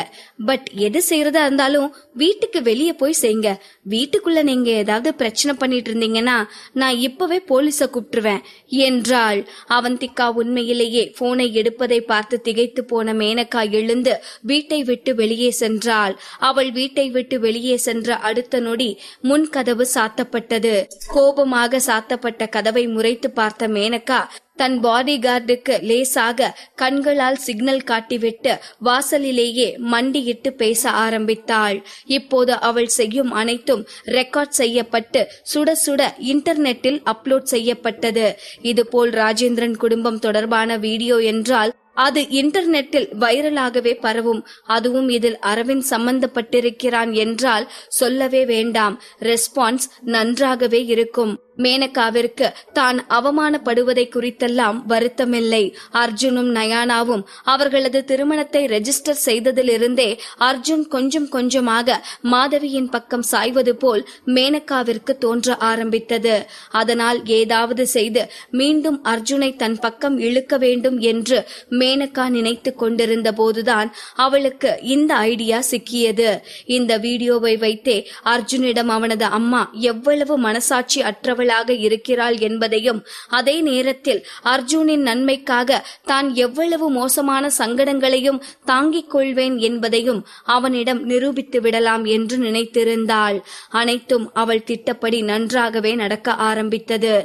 பட் எது செய்யறதா இருந்தாலும் வீட்டுக்கு வெளியே போய் செய்யுங்க. வீட்டுக்குள்ள நீங்க ஏதாவது பிரச்சனை பண்ணிட்டு இருந்தீங்கன்னா நான் இப்பவே போலீஸ கூப்பிட்டுருவேன் என்றாள். அவந்திகா உண்மையிலேயே போனை எடுப்பதை பார்த்து திகைத்து போன மேனகா எழுந்து வீட்டை விட்டு வெளியே சென்றாள். அவள் வீட்டை விட்டு வெளியே சென்ற அடுத்த நொடி முன் கதவு சாத்தப்பட்டது. கோபமாக சாத்தப்பட்ட கதவை முறைத்து பார்த்த மேனகா தன் பாடி கார்டுக்கு லேசாக கண்களால் சிக்னல் காட்டிவிட்டு வாசலிலேயே மண்டியிட்டு பேச ஆரம்பித்தாள். இப்போது அவள் செய்யும் அனைத்தும் ரெக்கார்ட் செய்யப்பட்டு சுட சுட இன்டர்நெட்டில் அப்லோட் செய்யப்பட்டது. இதுபோல் ராஜேந்திரன் குடும்பம் தொடர்பான வீடியோ என்றால் அது இன்டர்நெட்டில் வைரலாகவே பரவும். அதுவும் இதில் அரவிந்த் சம்பந்தப்பட்டிருக்கிறான் என்றால் சொல்லவே வேண்டாம், ரெஸ்பான்ஸ் நன்றாகவே இருக்கும். மேனகாவிற்கு தான் அவமானப்படுவதை குறித்தெல்லாம் வருத்தமில்லை. அர்ஜுனும் நயானாவும் அவர்களது திருமணத்தை ரெஜிஸ்டர் செய்ததிலிருந்தே அர்ஜுன் கொஞ்சம் கொஞ்சமாக மாதவியின் பக்கம் சாய்வது போல் மேனகாவிற்கு தோன்ற ஆரம்பித்தது. அதனால் ஏதாவது செய்து மீண்டும் அர்ஜுனை தன் பக்கம் இழுக்க வேண்டும் என்று மேனகா நினைத்து கொண்டிருந்த போதுதான் அவளுக்கு இந்த ஐடியா சிக்கியது. இந்த வீடியோவை வைத்தே அர்ஜுனிடம் அவனது அம்மா எவ்வளவு மனசாட்சி அற்றவளாக இருக்கிறாள் என்பதையும், அதே நேரத்தில் அர்ஜுனின் நன்மைக்காக தான் எவ்வளவு மோசமான சங்கடங்களையும் தாங்கிக் கொள்வேன் என்பதையும் அவனிடம் நிரூபித்து விடலாம் என்று நினைத்திருந்தாள். அனைத்தும் அவள் திட்டப்படி நன்றாகவே நடக்க ஆரம்பித்தது.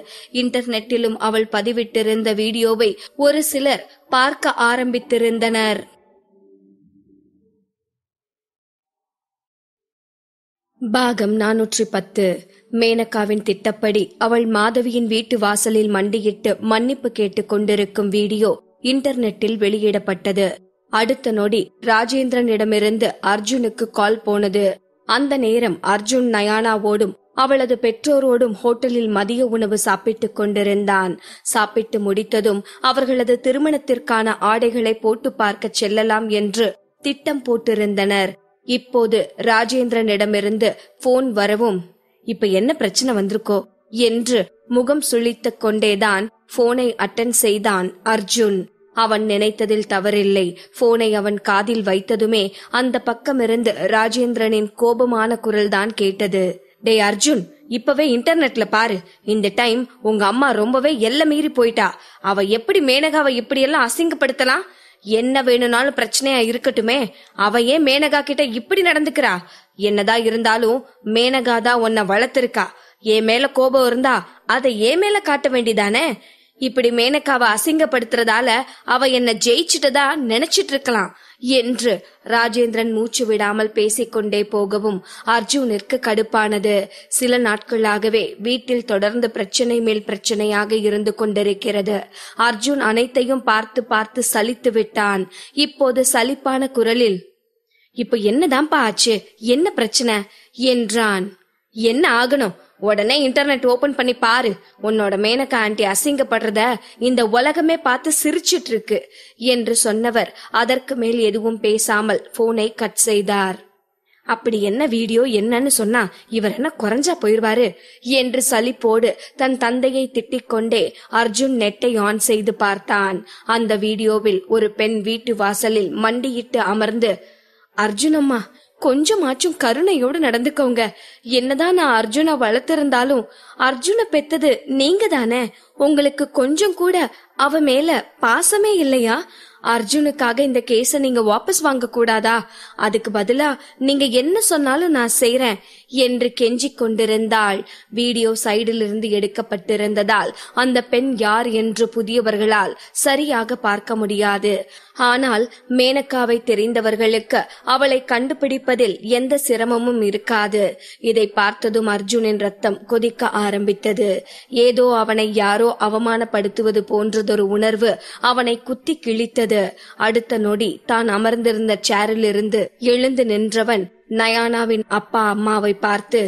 இன்டர்நெட்டிலும் அவள் பதிவிட்டிருந்த வீடியோவை ஒரு சிலர் பார்க்க ஆரம்பித்திருந்தனர். பாகம் 410. மேனகாவின் திட்டப்படி அவள் மாதவியின் வீட்டு வாசலில் மண்டியிட்டு மன்னிப்பு கேட்டுக் கொண்டிருக்கும் வீடியோ இன்டர்நெட்டில் வெளியிடப்பட்டது. அடுத்த நொடி ராஜேந்திரனிடமிருந்து அர்ஜுனுக்கு கால் போனது. அந்த நேரம் அர்ஜுன் நயானாவோடும் அவளது பெற்றோரோடும் ஹோட்டலில் மதிய உணவு சாப்பிட்டுக் கொண்டிருந்தான். சாப்பிட்டு முடித்ததும் அவர்களது திருமணத்திற்கான ஆடைகளை போட்டு பார்க்க செல்லலாம் என்று திட்டம் போட்டிருந்தனர். இப்போது ராஜேந்திரனிடமிருந்து போன் வரவும், இப்ப என்ன பிரச்சனை வந்திருக்கோ என்று முகம் சுளித்துக் கொண்டேதான் போனை அட்டெண்ட் செய்தான் அர்ஜுன். அவன் நினைத்ததில் தவறில்லை. போனை அவன் காதில் வைத்ததுமே அந்த பக்கமிருந்து ராஜேந்திரனின் கோபமான குரல்தான் கேட்டது. டே அர்ஜுன், இப்பவே இன்டர்நெட்ல பாரு. இந்த டைம் உங்க அம்மா ரொம்பவே எல்லை மீறி போயிட்டா. அவ எப்படி மேனகாவை இப்படியெல்லாம் அசிங்கப்படுத்தலாம்? என்ன வேணும்னாலும் பிரச்சனையா இருக்கட்டுமே, அவ ஏன் மேனகா கிட்ட இப்படி நடந்துக்கிறா? என்னதான் இருந்தாலும் மேனகா தான் உன்னை வளர்த்திருக்கா. என் மேல கோபம் இருந்தா அதை என் மேல காட்ட வேண்டிதானே? இப்படி மேனகாவை அசிங்கப்படுத்துறதால அவ என்ன ஜெயிச்சுட்டதா நினைச்சிட்டு இருக்கலாம் என்று ராஜேந்திரன் மூச்சு விடாமல் பேசிக்கொண்டே போகவும் அர்ஜுனிற்கு கடுப்பானது. சில நாட்களாகவே வீட்டில் தொடர்ந்து பிரச்சனை மேல் பிரச்சனையாக இருந்து கொண்டிருக்கிறது. அர்ஜுன் அனைத்தையும் பார்த்து பார்த்து சலித்து விட்டான். இப்போது சலிப்பான குரலில், இப்ப என்னதான்ப்பா ஆச்சு, என்ன பிரச்சனை என்றான். என்ன ஆகணும்? உடனே இன்டர்நெட் ஓபன் பண்ணி பாரு. உன்னோட மேனகா ஆண்டி அசிங்கப்படுறத இந்த உலகமே பார்த்து சிரிச்சிட்டு இருக்கு என்று சொன்னவர் அதற்கு மேல் எதுவும் பேசாமல் போனை கட் செய்தார். அப்படி என்ன வீடியோ என்னன்னு சொன்னா இவர் என்ன குறைஞ்சா போயிருவாரு என்று சலிப்போடு தன் தந்தையை திட்டிக் கொண்டே அர்ஜுன் நெட்டை ஆன் செய்து பார்த்தான். அந்த வீடியோவில் ஒரு பெண் வீட்டு வாசலில் மண்டியிட்டு அமர்ந்து, அர்ஜுனம்மா கொஞ்சமாச்சும் கருணையோடு நடந்துக்கோங்க. என்னதான் நான் அர்ஜுனை வளர்த்திருந்தாலும் அர்ஜுனை பெத்தது நீங்க தானே. உங்களுக்கு கொஞ்சம் கூட அவ மேல பாசமே இல்லையா? அர்ஜுனுக்காக இந்த கேஸ நீங்க வாபஸ் வாங்க கூடாதா? அதுக்கு பதிலா நீங்க என்ன சொன்னாலும் நான் செய்றேன் என்று கெஞ்சிக் கொண்டிருந்தாள். வீடியோ சைடில் இருந்து எடுக்கப்பட்டிருந்ததால் அந்த பெண் யார் என்று புதியவர்களால் சரியாக பார்க்க முடியாது. ஆனால் மேனகாவை தெரிந்தவர்களுக்கு அவளை கண்டுபிடிப்பதில் எந்த சிரமமும் இருக்காது. இதை பார்த்ததும் அர்ஜுனின் ரத்தம் கொதிக்க ஆரம்பித்தது. ஏதோ அவனை யாரோ அவமானப்படுத்துவது போன்றதொரு உணர்வு அவனை குத்தி கிழித்தது. அடுத்த நொடி தான் அமர்ந்திருந்த சேரில் இருந்து எழுந்து நின்றவன் நயானாவின் அப்பா அம்மாவை பார்த்து,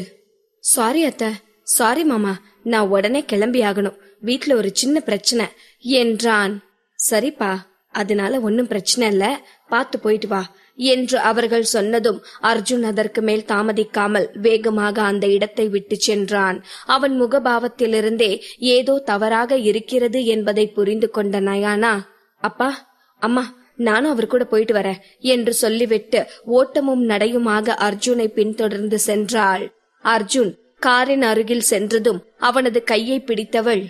சாரி அத்தை, சாரி மாமா, நான் உடனே கிளம்பி ஆகணும், வீட்ல ஒரு சின்ன பிரச்சனை என்றான். சரிப்பா, அதனால ஒன்னும் பிரச்சனை இல்ல, பார்த்து போயிட்டு வா என்று அவர்கள் சொன்னதும் அர்ஜுன் அதற்கு மேல் தாமதிக்காமல் வேகமாக அந்த இடத்தை விட்டு சென்றான். அவன் முகபாவத்திலிருந்தே ஏதோ தவறாக இருக்கிறது என்பதை புரிந்து கொண்ட நயானா, அப்பா அம்மா, நானும் அவர் கூட போயிட்டு வரேன் என்று சொல்லிவிட்டு ஓட்டமும் நடையுமாக அர்ஜுனை பின்தொடர்ந்து சென்றாள். அர்ஜுன் காரின் அருகில் சென்றதும் அவனது கையை பிடித்தவள்,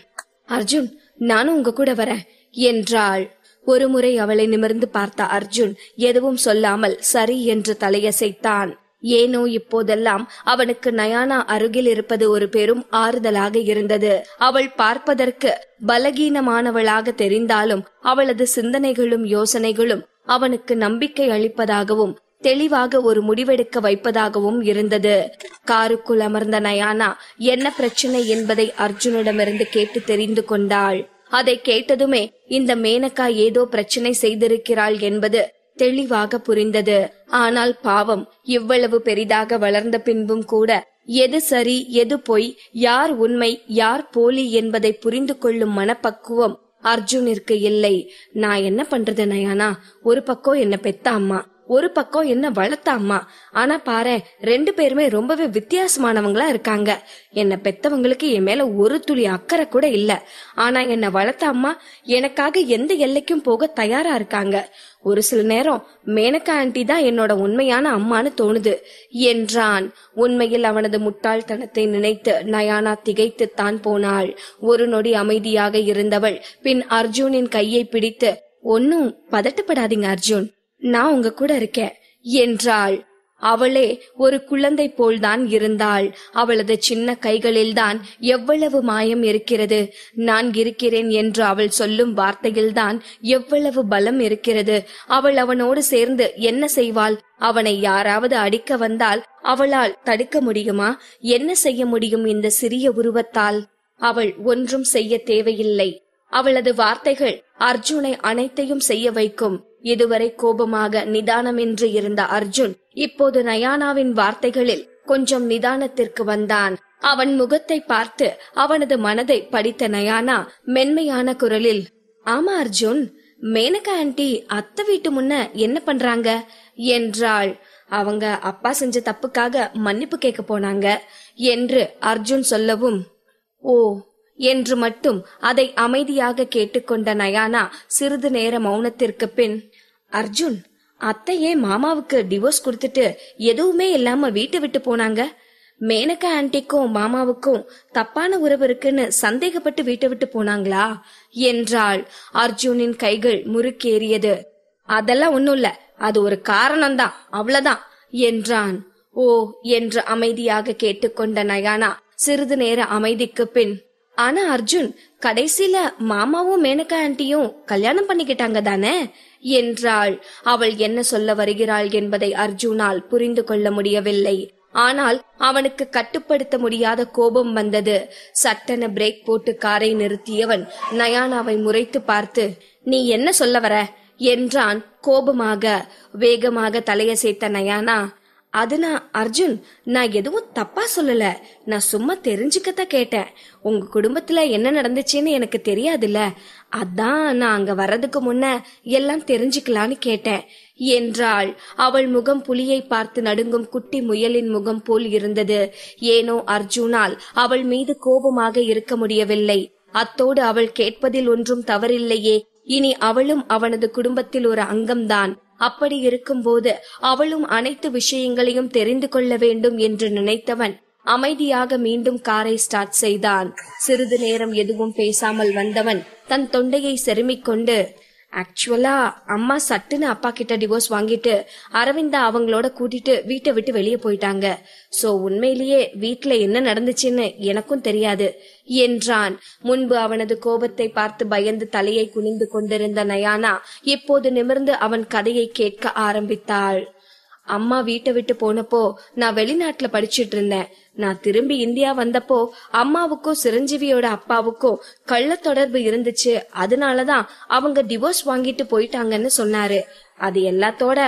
அர்ஜுன், நானும் உங்க கூட வரேன் என்றாள். ஒருமுறை அவளை நிமிர்ந்து பார்த்த அர்ஜுன் எதுவும் சொல்லாமல் சரி என்று தலையசைத்தான். ஏனோ இப்போதெல்லாம் அவனுக்கு நயானா அருகில் இருப்பது ஒரு பெரும் ஆறுதலாக இருந்தது. அவள் பார்ப்பதற்கு பலகீனமானவளாக தெரிந்தாலும் அவளது சிந்தனைகளும் யோசனைகளும் அவனுக்கு நம்பிக்கை அளிப்பதாகவும் தெளிவாக ஒரு முடிவெடுக்க வைப்பதாகவும் இருந்தது. காருக்குள் அமர்ந்த நயானா என்ன பிரச்சனை என்பதை அர்ஜுனிடமிருந்து கேட்டு தெரிந்து கொண்டாள். அதை கேட்டதுமே இந்த மேனகா ஏதோ பிரச்சனை செய்திருக்கிறாள் என்பது தெளிவாக புரிந்தது. ஆனால் பாவம், இவ்வளவு பெரிதாக வளர்ந்த பின்பும் கூட எது சரி எது பொய், யார் உண்மை யார் போலி என்பதை புரிந்து கொள்ளும் மனப்பக்குவம் அர்ஜுனிற்கு இல்லை. நான் என்ன பண்றது நயானா, ஒரு பக்கம் என்ன பெத்த அம்மா, ஒரு பக்கம் என்ன வளர்த்த அம்மா. ஆனா பாரு, ரெண்டு பேருமே ரொம்பவே வித்தியாசமானவங்களா இருக்காங்க. என்ன பெத்தவங்களுக்கு என் மேல ஒரு துளி அக்கறை கூட இல்ல. ஆனா என்ன வளர்த்த அம்மா எனக்காக எந்த எல்லைக்கும் போக தயாரா இருக்காங்க. ஒரு சில நேரம் மேனகா ஆண்டி தான் என்னோட உண்மையான அம்மான்னு தோணுது என்றான். உண்மையில் அவனது முட்டாள்தனத்தை நினைத்து நயானா திகைத்துத்தான் போனாள். ஒரு நொடி அமைதியாக இருந்தவள் பின் அர்ஜுனின் கையை பிடித்து, ஒன்னும் பதட்டப்படாதீங்க அர்ஜுன், நான் உங்க கூட இருக்கேன் என்றாள். அவளே ஒரு குழந்தை போல்தான் இருந்தாள். அவளது சின்ன கைகளில்தான் எவ்வளவு மாயம் இருக்கிறது. நான் இருக்கிறேன் என்று அவள் சொல்லும் வார்த்தையில்தான் எவ்வளவு பலம் இருக்கிறது. அவள் அவனோடு சேர்ந்து என்ன செய்வாள்? அவனை யாராவது அடிக்க வந்தால் அவளால் தடுக்க முடியுமா? என்ன செய்ய முடியும் இந்த சிறிய உருவத்தால்? அவள் ஒன்றும் செய்ய தேவையில்லை. அவளது வார்த்தைகள் அர்ஜுனை அனைத்தையும் செய்ய வைக்கும். இதுவரை கோபமாக நிதானமின்றி இருந்த அர்ஜுன் இப்போது நயானாவின் வார்த்தைகளில் கொஞ்சம் நிதானத்திற்கு வந்தான். அவன் முகத்தை பார்த்து அவனது மனதை படித்த நயானா மென்மையான குரலில், ஆமா அர்ஜுன், மேனகா ஆண்டி அத்தை வீட்டு முன்ன என்ன பண்றாங்க என்றாள். அவங்க அப்பா செஞ்ச தப்புக்காக மன்னிப்பு கேட்க போனாங்க என்று அர்ஜுன் சொல்லவும், ஓ என்று மட்டும் அதை அமைதியாக கேட்டுக்கொண்ட நயானா சிறிது நேர மௌனத்திற்கு பின், அர்ஜுன், அத்தையே மாமாவுக்கு டிவோர்ஸ் கொடுத்துட்டு எதுவுமே இல்லாம வீட்டை விட்டு போனாங்க. மேனகா ஆண்டிக்கும் மாமாவுக்கும் தப்பான உறவு இருக்குன்னு சந்தேகப்பட்டு வீட்டை விட்டு போனாங்களா என்றாள். அர்ஜுனின் கைகள் முறுக்கேறியது. அதெல்லாம் ஒண்ணும் இல்ல, அது ஒரு காரணம்தான், அவ்வளவுதான் என்றான். ஓ என்று அமைதியாக கேட்டுக்கொண்ட நயானா சிறிது நேர அமைதிக்கு பின், ஆனா அர்ஜுன், கடைசியில மாமாவும் மேனகா ஆண்டியும் கல்யாணம் பண்ணிக்கிட்டாங்க தானே என்றாள். அவள் என்ன சொல்ல வருகிறாள் என்பதை அர்ஜுனால் புரிந்து கொள்ள முடியவில்லை. ஆனால் அவனுக்கு கட்டுப்படுத்த முடியாத கோபம் வந்தது. சட்டென பிரேக் போட்டு காரை நிறுத்தியவன் நயானாவை முறைத்து பார்த்து, நீ என்ன சொல்ல வர என்றான் கோபமாக. வேகமாக தலையசைத்த நயானா, அதுனா அர்ஜுன், நான் எதுவும் தப்பா சொல்லல, நான் சும்மா தெரிஞ்சுக்கத்தான் கேட்டேன். உங்க குடும்பத்துல என்ன நடந்துச்சுன்னு எனக்கு தெரியாதுல்ல, அதான் நான் அங்க வர்றதுக்கு முன்ன எல்லாம் தெரிஞ்சுக்கலான்னு கேட்டேன் என்றாள். அவள் முகம் புலியை பார்த்து நடுங்கும் குட்டி முயலின் முகம் போல் இருந்தது. ஏனோ அர்ஜுனால் அவள் மீது கோபமாக இருக்க முடியவில்லை. அத்தோடு அவள் கேட்பதில் ஒன்றும் தவறில்லையே. இனி அவளும் அவனது குடும்பத்தில் ஒரு அங்கம்தான். அப்படி இருக்கும்போது அவளும் அனைத்து விஷயங்களையும் தெரிந்து கொள்ள வேண்டும் என்று நினைத்தவன் அமைதியாக மீண்டும் காரை ஸ்டார்ட் செய்தான். சிறிது நேரம் எதுவும் பேசாமல் வந்தவன் தன் தொண்டையை செருமிக் கொண்டு, ஆக்சுவலா அம்மா சட்டுன்னு அப்பா கிட்ட டிவோர்ஸ் வாங்கிட்டு அரவிந்தா அவங்களோட கூட்டிட்டு வீட்டை விட்டு வெளியே போயிட்டாங்க. சோ உண்மையிலேயே வீட்டுல என்ன நடந்துச்சுன்னு எனக்கும் தெரியாது என்றான். முன்பு அவனது கோபத்தை பார்த்து பயந்து தலையை குனிந்து கொண்டிருந்த நயானா இப்போது நிமிர்ந்து அவன் கதையை கேட்க ஆரம்பித்தாள். அம்மா வீட்டை விட்டு போனப்போ நான் வெளிநாட்டுல படிச்சிட்டு இருந்தேன். நான் திரும்பி இந்தியா வந்தப்போ அம்மாவுக்கும் சிரஞ்சீவியோட அப்பாவுக்கும் கள்ள தொடர்பு இருந்துச்சு. அதனாலதான் அவங்க டிவோர்ஸ் வாங்கிட்டு போயிட்டாங்கன்னு சொன்னாரு. அது எல்லாத்தோட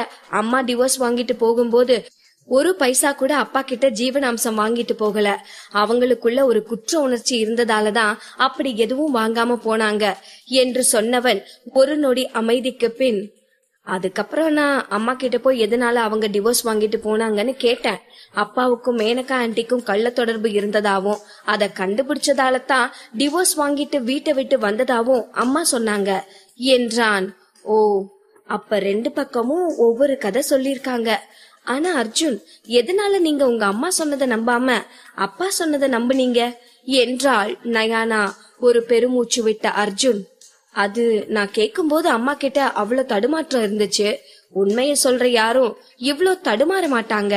அம்மா டிவோர்ஸ் வாங்கிட்டு போகும்போது ஒரு பைசா கூட அப்பா கிட்ட ஜீவனாம்சம் வாங்கிட்டு போகல. அவங்களுக்குள்ள ஒரு குற்ற உணர்ச்சி இருந்ததாலதான் அப்படி எதுவும் வாங்காம போனாங்க என்று சொன்னவன் ஒரு நொடி அமைதிக்கு பின், அதுக்கப்புறம் நான் அம்மா கிட்ட போய் எதனால அவங்க டிவோர்ஸ் வாங்கிட்டு போனாங்கன்னு கேட்டேன். அப்பாவுக்கும் மேனகா ஆண்டிக்கும் கள்ள தொடர்பு இருந்ததாவும் அத கண்டுபிடிச்சதால தான் டிவோர்ஸ் வாங்கிட்டு வீட்டை விட்டு வந்ததாவும் அம்மா சொன்னாங்க என்றான். ஓ, அப்ப ரெண்டு பக்கமும் ஒவ்வொரு கதை சொல்லிருக்காங்க. ஆனா அர்ஜுன், எதனால நீங்க உங்க அம்மா சொன்னதை நம்பாம அப்பா சொன்னதை நம்புனீங்க என்றாள் நயானா. ஒரு பெருமூச்சு விட்ட அர்ஜுன், அது நான் கேக்கும்போது அம்மா கிட்ட அவ்வளவு தடுமாற்றம் இருந்துச்சு. உண்மைய சொல்ற யாரும் இவ்ளோ தடுமாற மாட்டாங்க.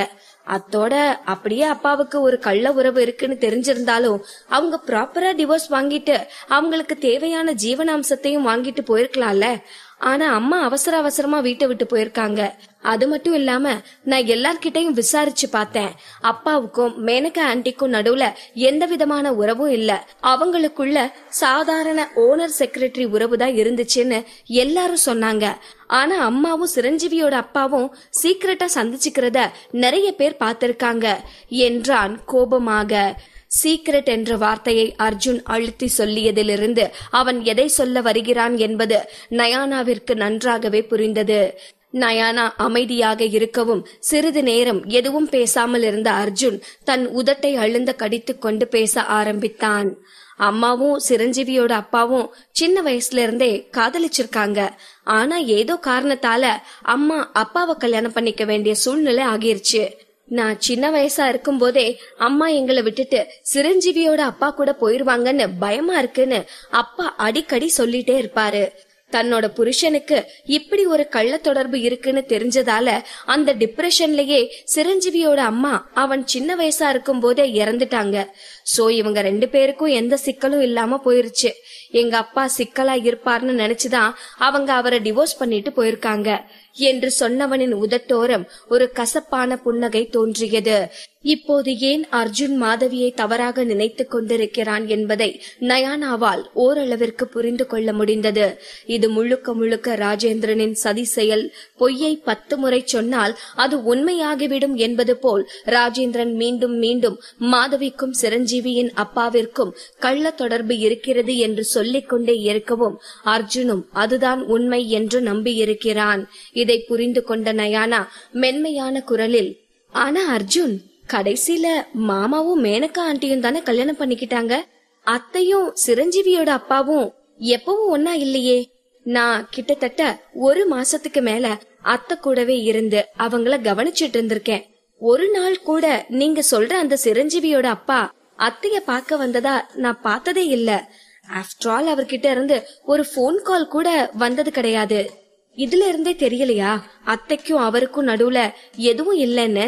அத்தோட அப்படியே அப்பாவுக்கு ஒரு கள்ள உறவு இருக்குன்னு தெரிஞ்சிருந்தாலும் அவங்க ப்ராப்பரா டிவோர்ஸ் வாங்கிட்டு அவங்களுக்கு தேவையான ஜீவனாம்சத்தையும் வாங்கிட்டு போயிருக்கலாம்ல. ஆனா அம்மா அவசர அவசரமா வீட்டை விட்டு போயிருக்காங்க. அது மட்டும் இல்லாம நான் எல்லார்கிட்டையும் விசாரிச்சு பார்த்தேன். அப்பாவுக்கும் மேனகா ஆண்டிக்கும் நடுவுல எந்த விதமான உறவும் இல்ல. அவங்களுக்குள்ள சாதாரண ஓனர் செக்ரட்டரி உறவு தான் இருந்துச்சுன்னு எல்லாரும் சொன்னாங்க. ஆனா அம்மாவும் சிரஞ்சீவியோட அப்பாவும் சீக்கிரட்டா சந்திச்சுக்கிறத நிறைய பேர் பார்த்திருக்காங்க என்றான் கோபமாக. சீக்ரெட் என்ற வார்த்தையை அர்ஜுன் அழுத்தி சொல்லியதிலிருந்து அவன் எதை சொல்ல வருகிறான் என்பது நயானாவிற்கு நன்றாகவே புரிந்தது. நயானா அமைதியாக இருக்கவும் சிறிது நேரம் எதுவும் பேசாமல் இருந்த அர்ஜுன் தன் உதட்டை அழுந்த கடித்து கொண்டு பேச ஆரம்பித்தான். அம்மாவும் சிரஞ்சீவியோட அப்பாவும் சின்ன வயசுல இருந்தே காதலிச்சிருக்காங்க. ஆனா ஏதோ காரணத்தால அம்மா அப்பாவை கல்யாணம் பண்ணிக்க வேண்டிய சூழ்நிலை ஆகிருச்சு. நான் சின்ன வயசா இருக்கும் போதே அம்மா எங்களை விட்டுட்டு சிரஞ்சீவியோட அப்பா கூட போயிருவாங்கன்னு பயமா இருக்குன்னு அப்பா அடிக்கடி சொல்லிட்டே இருப்பாரு. தன்னோட புருஷனுக்கு இப்படி ஒரு கள்ள தொடர்பு இருக்குன்னு தெரிஞ்சதால அந்த டிப்ரெஷன்லயே சிரஞ்சீவியோட அம்மா அவன் சின்ன வயசா இருக்கும் போதே இறந்துட்டாங்க. சோ இவங்க ரெண்டு பேருக்கும் எந்த சிக்கலும் இல்லாம போயிருச்சு. எங்க அப்பா சிக்கலா இருப்பார்னு நினைச்சுதான் அவங்க அவரை டிவோர்ஸ் பண்ணிட்டு போயிருக்காங்க என்று சொன்னவனின் உதட்டோரம் ஒரு கசப்பான புன்னகை தோன்றியது. இப்போது ஏன் அர்ஜுன் மாதவியை தவறாக நினைத்துக் கொண்டிருக்கிறான் என்பதை நயானாவால் ஓரளவிற்கு புரிந்து கொள்ள முடிந்தது. இது முழுக்க முழுக்க ராஜேந்திரனின் சதி செயல். பொய்யை 10 முறை சொன்னால் அது உண்மையாகிவிடும் என்பது போல் ராஜேந்திரன் மீண்டும் மீண்டும் மாதவிக்கும் சிரஞ்சீவியின் அப்பாவிற்கும் கள்ள தொடர்பு இருக்கிறது என்று சொல்லிக் கொண்டே இருக்கவும் அர்ஜுனும் அதுதான் உண்மை என்று நம்பியிருக்கிறான். இதை புரிந்து கொண்ட நயானா மென்மையான குரலில், ஆனா அர்ஜுன், கடைசியில மாமாவும் மேனகா ஆண்டியும் தானே கல்யாணம் பண்ணிக்கிட்டாங்க. அத்தையும் சிரஞ்சீவியோட அப்பாவும் எப்பவும் ஒன்னா இல்லையே. நான் கிட்டத்தட்ட 1 மாசத்துக்கு மேல அத்தை கூடவே இருந்து அவங்கள கவனிச்சிட்டு இருந்திருக்கேன். ஒரு நாள் கூட நீங்க சொல்ற அந்த சிரஞ்சீவியோட அப்பா அத்தைய பார்க்க வந்ததா நான் பார்த்ததே இல்ல. ஆஃப்டர் ஆல் அவர்கிட்ட இருந்து ஒரு போன் கால் கூட வந்தது கிடையாது. இதுல இருந்தே தெரியலையா அத்தைக்கும் அவருக்கும் நடுவுல எதுவும் இல்லைன்னு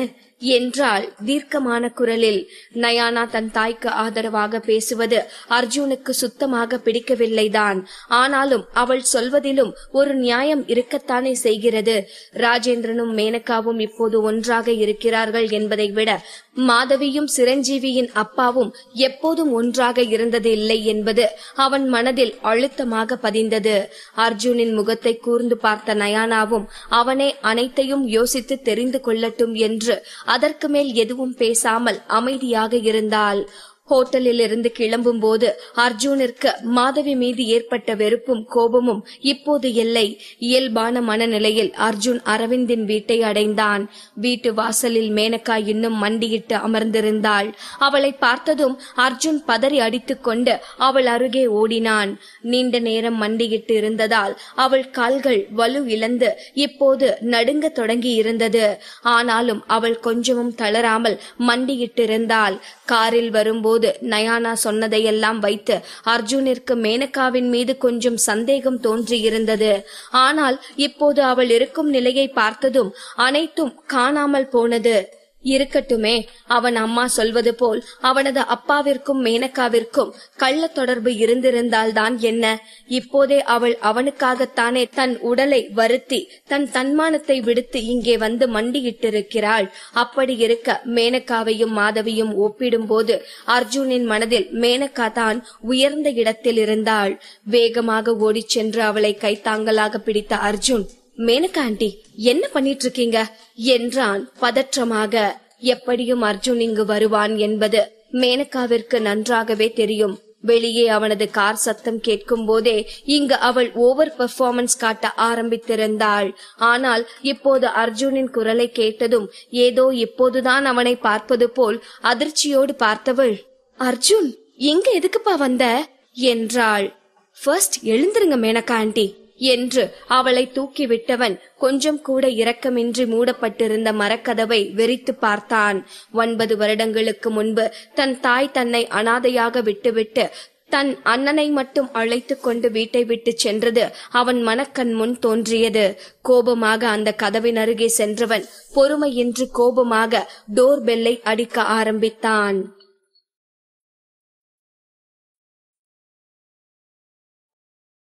என்றாள் தீர்க்கமான குரலில். நயானா தன் தாய்க்கு ஆதரவாக பேசுவது அர்ஜுனுக்கு சுத்தமாக பிடிக்கவில்லைதான். ஆனாலும் அவள் சொல்வதிலும் ஒரு நியாயம் இருக்கத்தானே செய்கிறது. ராஜேந்திரனும் மேனகாவும் இப்போது ஒன்றாக இருக்கிறார்கள் என்பதை விட மாதவியும் சிரஞ்சீவியின் அப்பாவும் எப்போதும் ஒன்றாக இருந்தது இல்லை என்பது அவன் மனதில் அழுத்தமாக பதிந்தது. அர்ஜுனின் முகத்தை கூர்ந்து பார்த்த நயானாவும் அவனே அனைத்தையும் யோசித்து தெரிந்து கொள்ளட்டும் என்று அதற்கு மேல் எதுவும் பேசாமல் அமைதியாக இருந்தாள். ஹோட்டலில் இருந்து கிளம்பும் போது அர்ஜுனிற்கு மாதவி மீது ஏற்பட்ட வெறுப்பும் கோபமும் இப்போது இல்லை. இயல்பான மனநிலையில் அர்ஜுன் அரவிந்தின் வீட்டை அடைந்தான். வீட்டு வாசலில் மேனகா இன்னும் மண்டியிட்டு அமர்ந்திருந்தாள். அவளை பார்த்ததும் அர்ஜுன் பதறி அடித்துக்கொண்டு அவள் அருகே ஓடினான். நீண்ட நேரம் மண்டியிட்டு இருந்ததால் அவள் கால்கள் வலு இழந்து இப்போது நடுங்க தொடங்கி இருந்தது. ஆனாலும் அவள் கொஞ்சமும் தளராமல் மண்டியிட்டிருந்தாள். காரில் வரும்போது நயானா சொன்னதையெல்லாம் வைத்து அர்ஜுனிற்கு மேனகாவின் மீது கொஞ்சம் சந்தேகம் தோன்றியிருந்தது. ஆனால் இப்போது அவள் இருக்கும் நிலையை பார்த்ததும் அனைத்தும் காணாமல் போனது. இருக்கட்டுமே, அவன் அம்மா சொல்வது போல் அவனது அப்பாவிற்கும் மேனகாவிற்கும் கள்ள தொடர்பு இருந்திருந்தால்தான் என்ன? இப்போதே அவள் அவனுக்காகத்தானே தன் உடலை வருத்தி தன் தன்மானத்தை விடுத்து இங்கே வந்து மண்டியிட்டிருக்கிறாள். அப்படி இருக்க மேனகாவையும் மாதவியும் ஒப்பிடும்போது அர்ஜுனின் மனதில் மேனகா தான் உயர்ந்த இடத்தில் இருந்தாள். வேகமாக ஓடிச் சென்று அவளை கைத்தாங்கலாக பிடித்த அர்ஜுன், மேனகா ஆண்டி, என்ன பண்ணிட்டு இருக்கீங்க என்றான் பதற்றமாக. எப்படியும் அர்ஜுன் இங்கு வருவான் என்பது மேனகாவிற்கு நன்றாகவே தெரியும். வெளியே அவனது கார் சத்தம் கேட்கும் போதே இங்கு அவள் ஓவர் பெர்ஃபார்மன்ஸ் காட்ட ஆரம்பித்திருந்தாள். ஆனால் இப்போது அர்ஜுனின் குரலை கேட்டதும் ஏதோ இப்போதுதான் அவனை பார்ப்பது போல் அதிர்ச்சியோடு பார்த்தவள், அர்ஜுன், எங்க எதுக்குப்பா வந்த என்றாள். ஃபர்ஸ்ட் எழுந்திருங்க மேனகா ஆண்டி என்று அவளை தூக்கிவிட்டவன் கொஞ்சம் கூட இரக்கமின்றி மூடப்பட்டிருந்த மரக்கதவை வெறித்து பார்த்தான். 9 வருடங்களுக்கு முன்பு தன் தாய் தன்னை அனாதையாக விட்டுவிட்டு தன் அண்ணனை மட்டும் அழைத்து கொண்டு வீட்டை விட்டு சென்றது அவன் மனக்கண் முன் தோன்றியது. கோபமாக அந்த கதவின் அருகே சென்றவன் பொறுமையின்றி கோபமாக டோர் பெல்லை அடிக்க ஆரம்பித்தான்.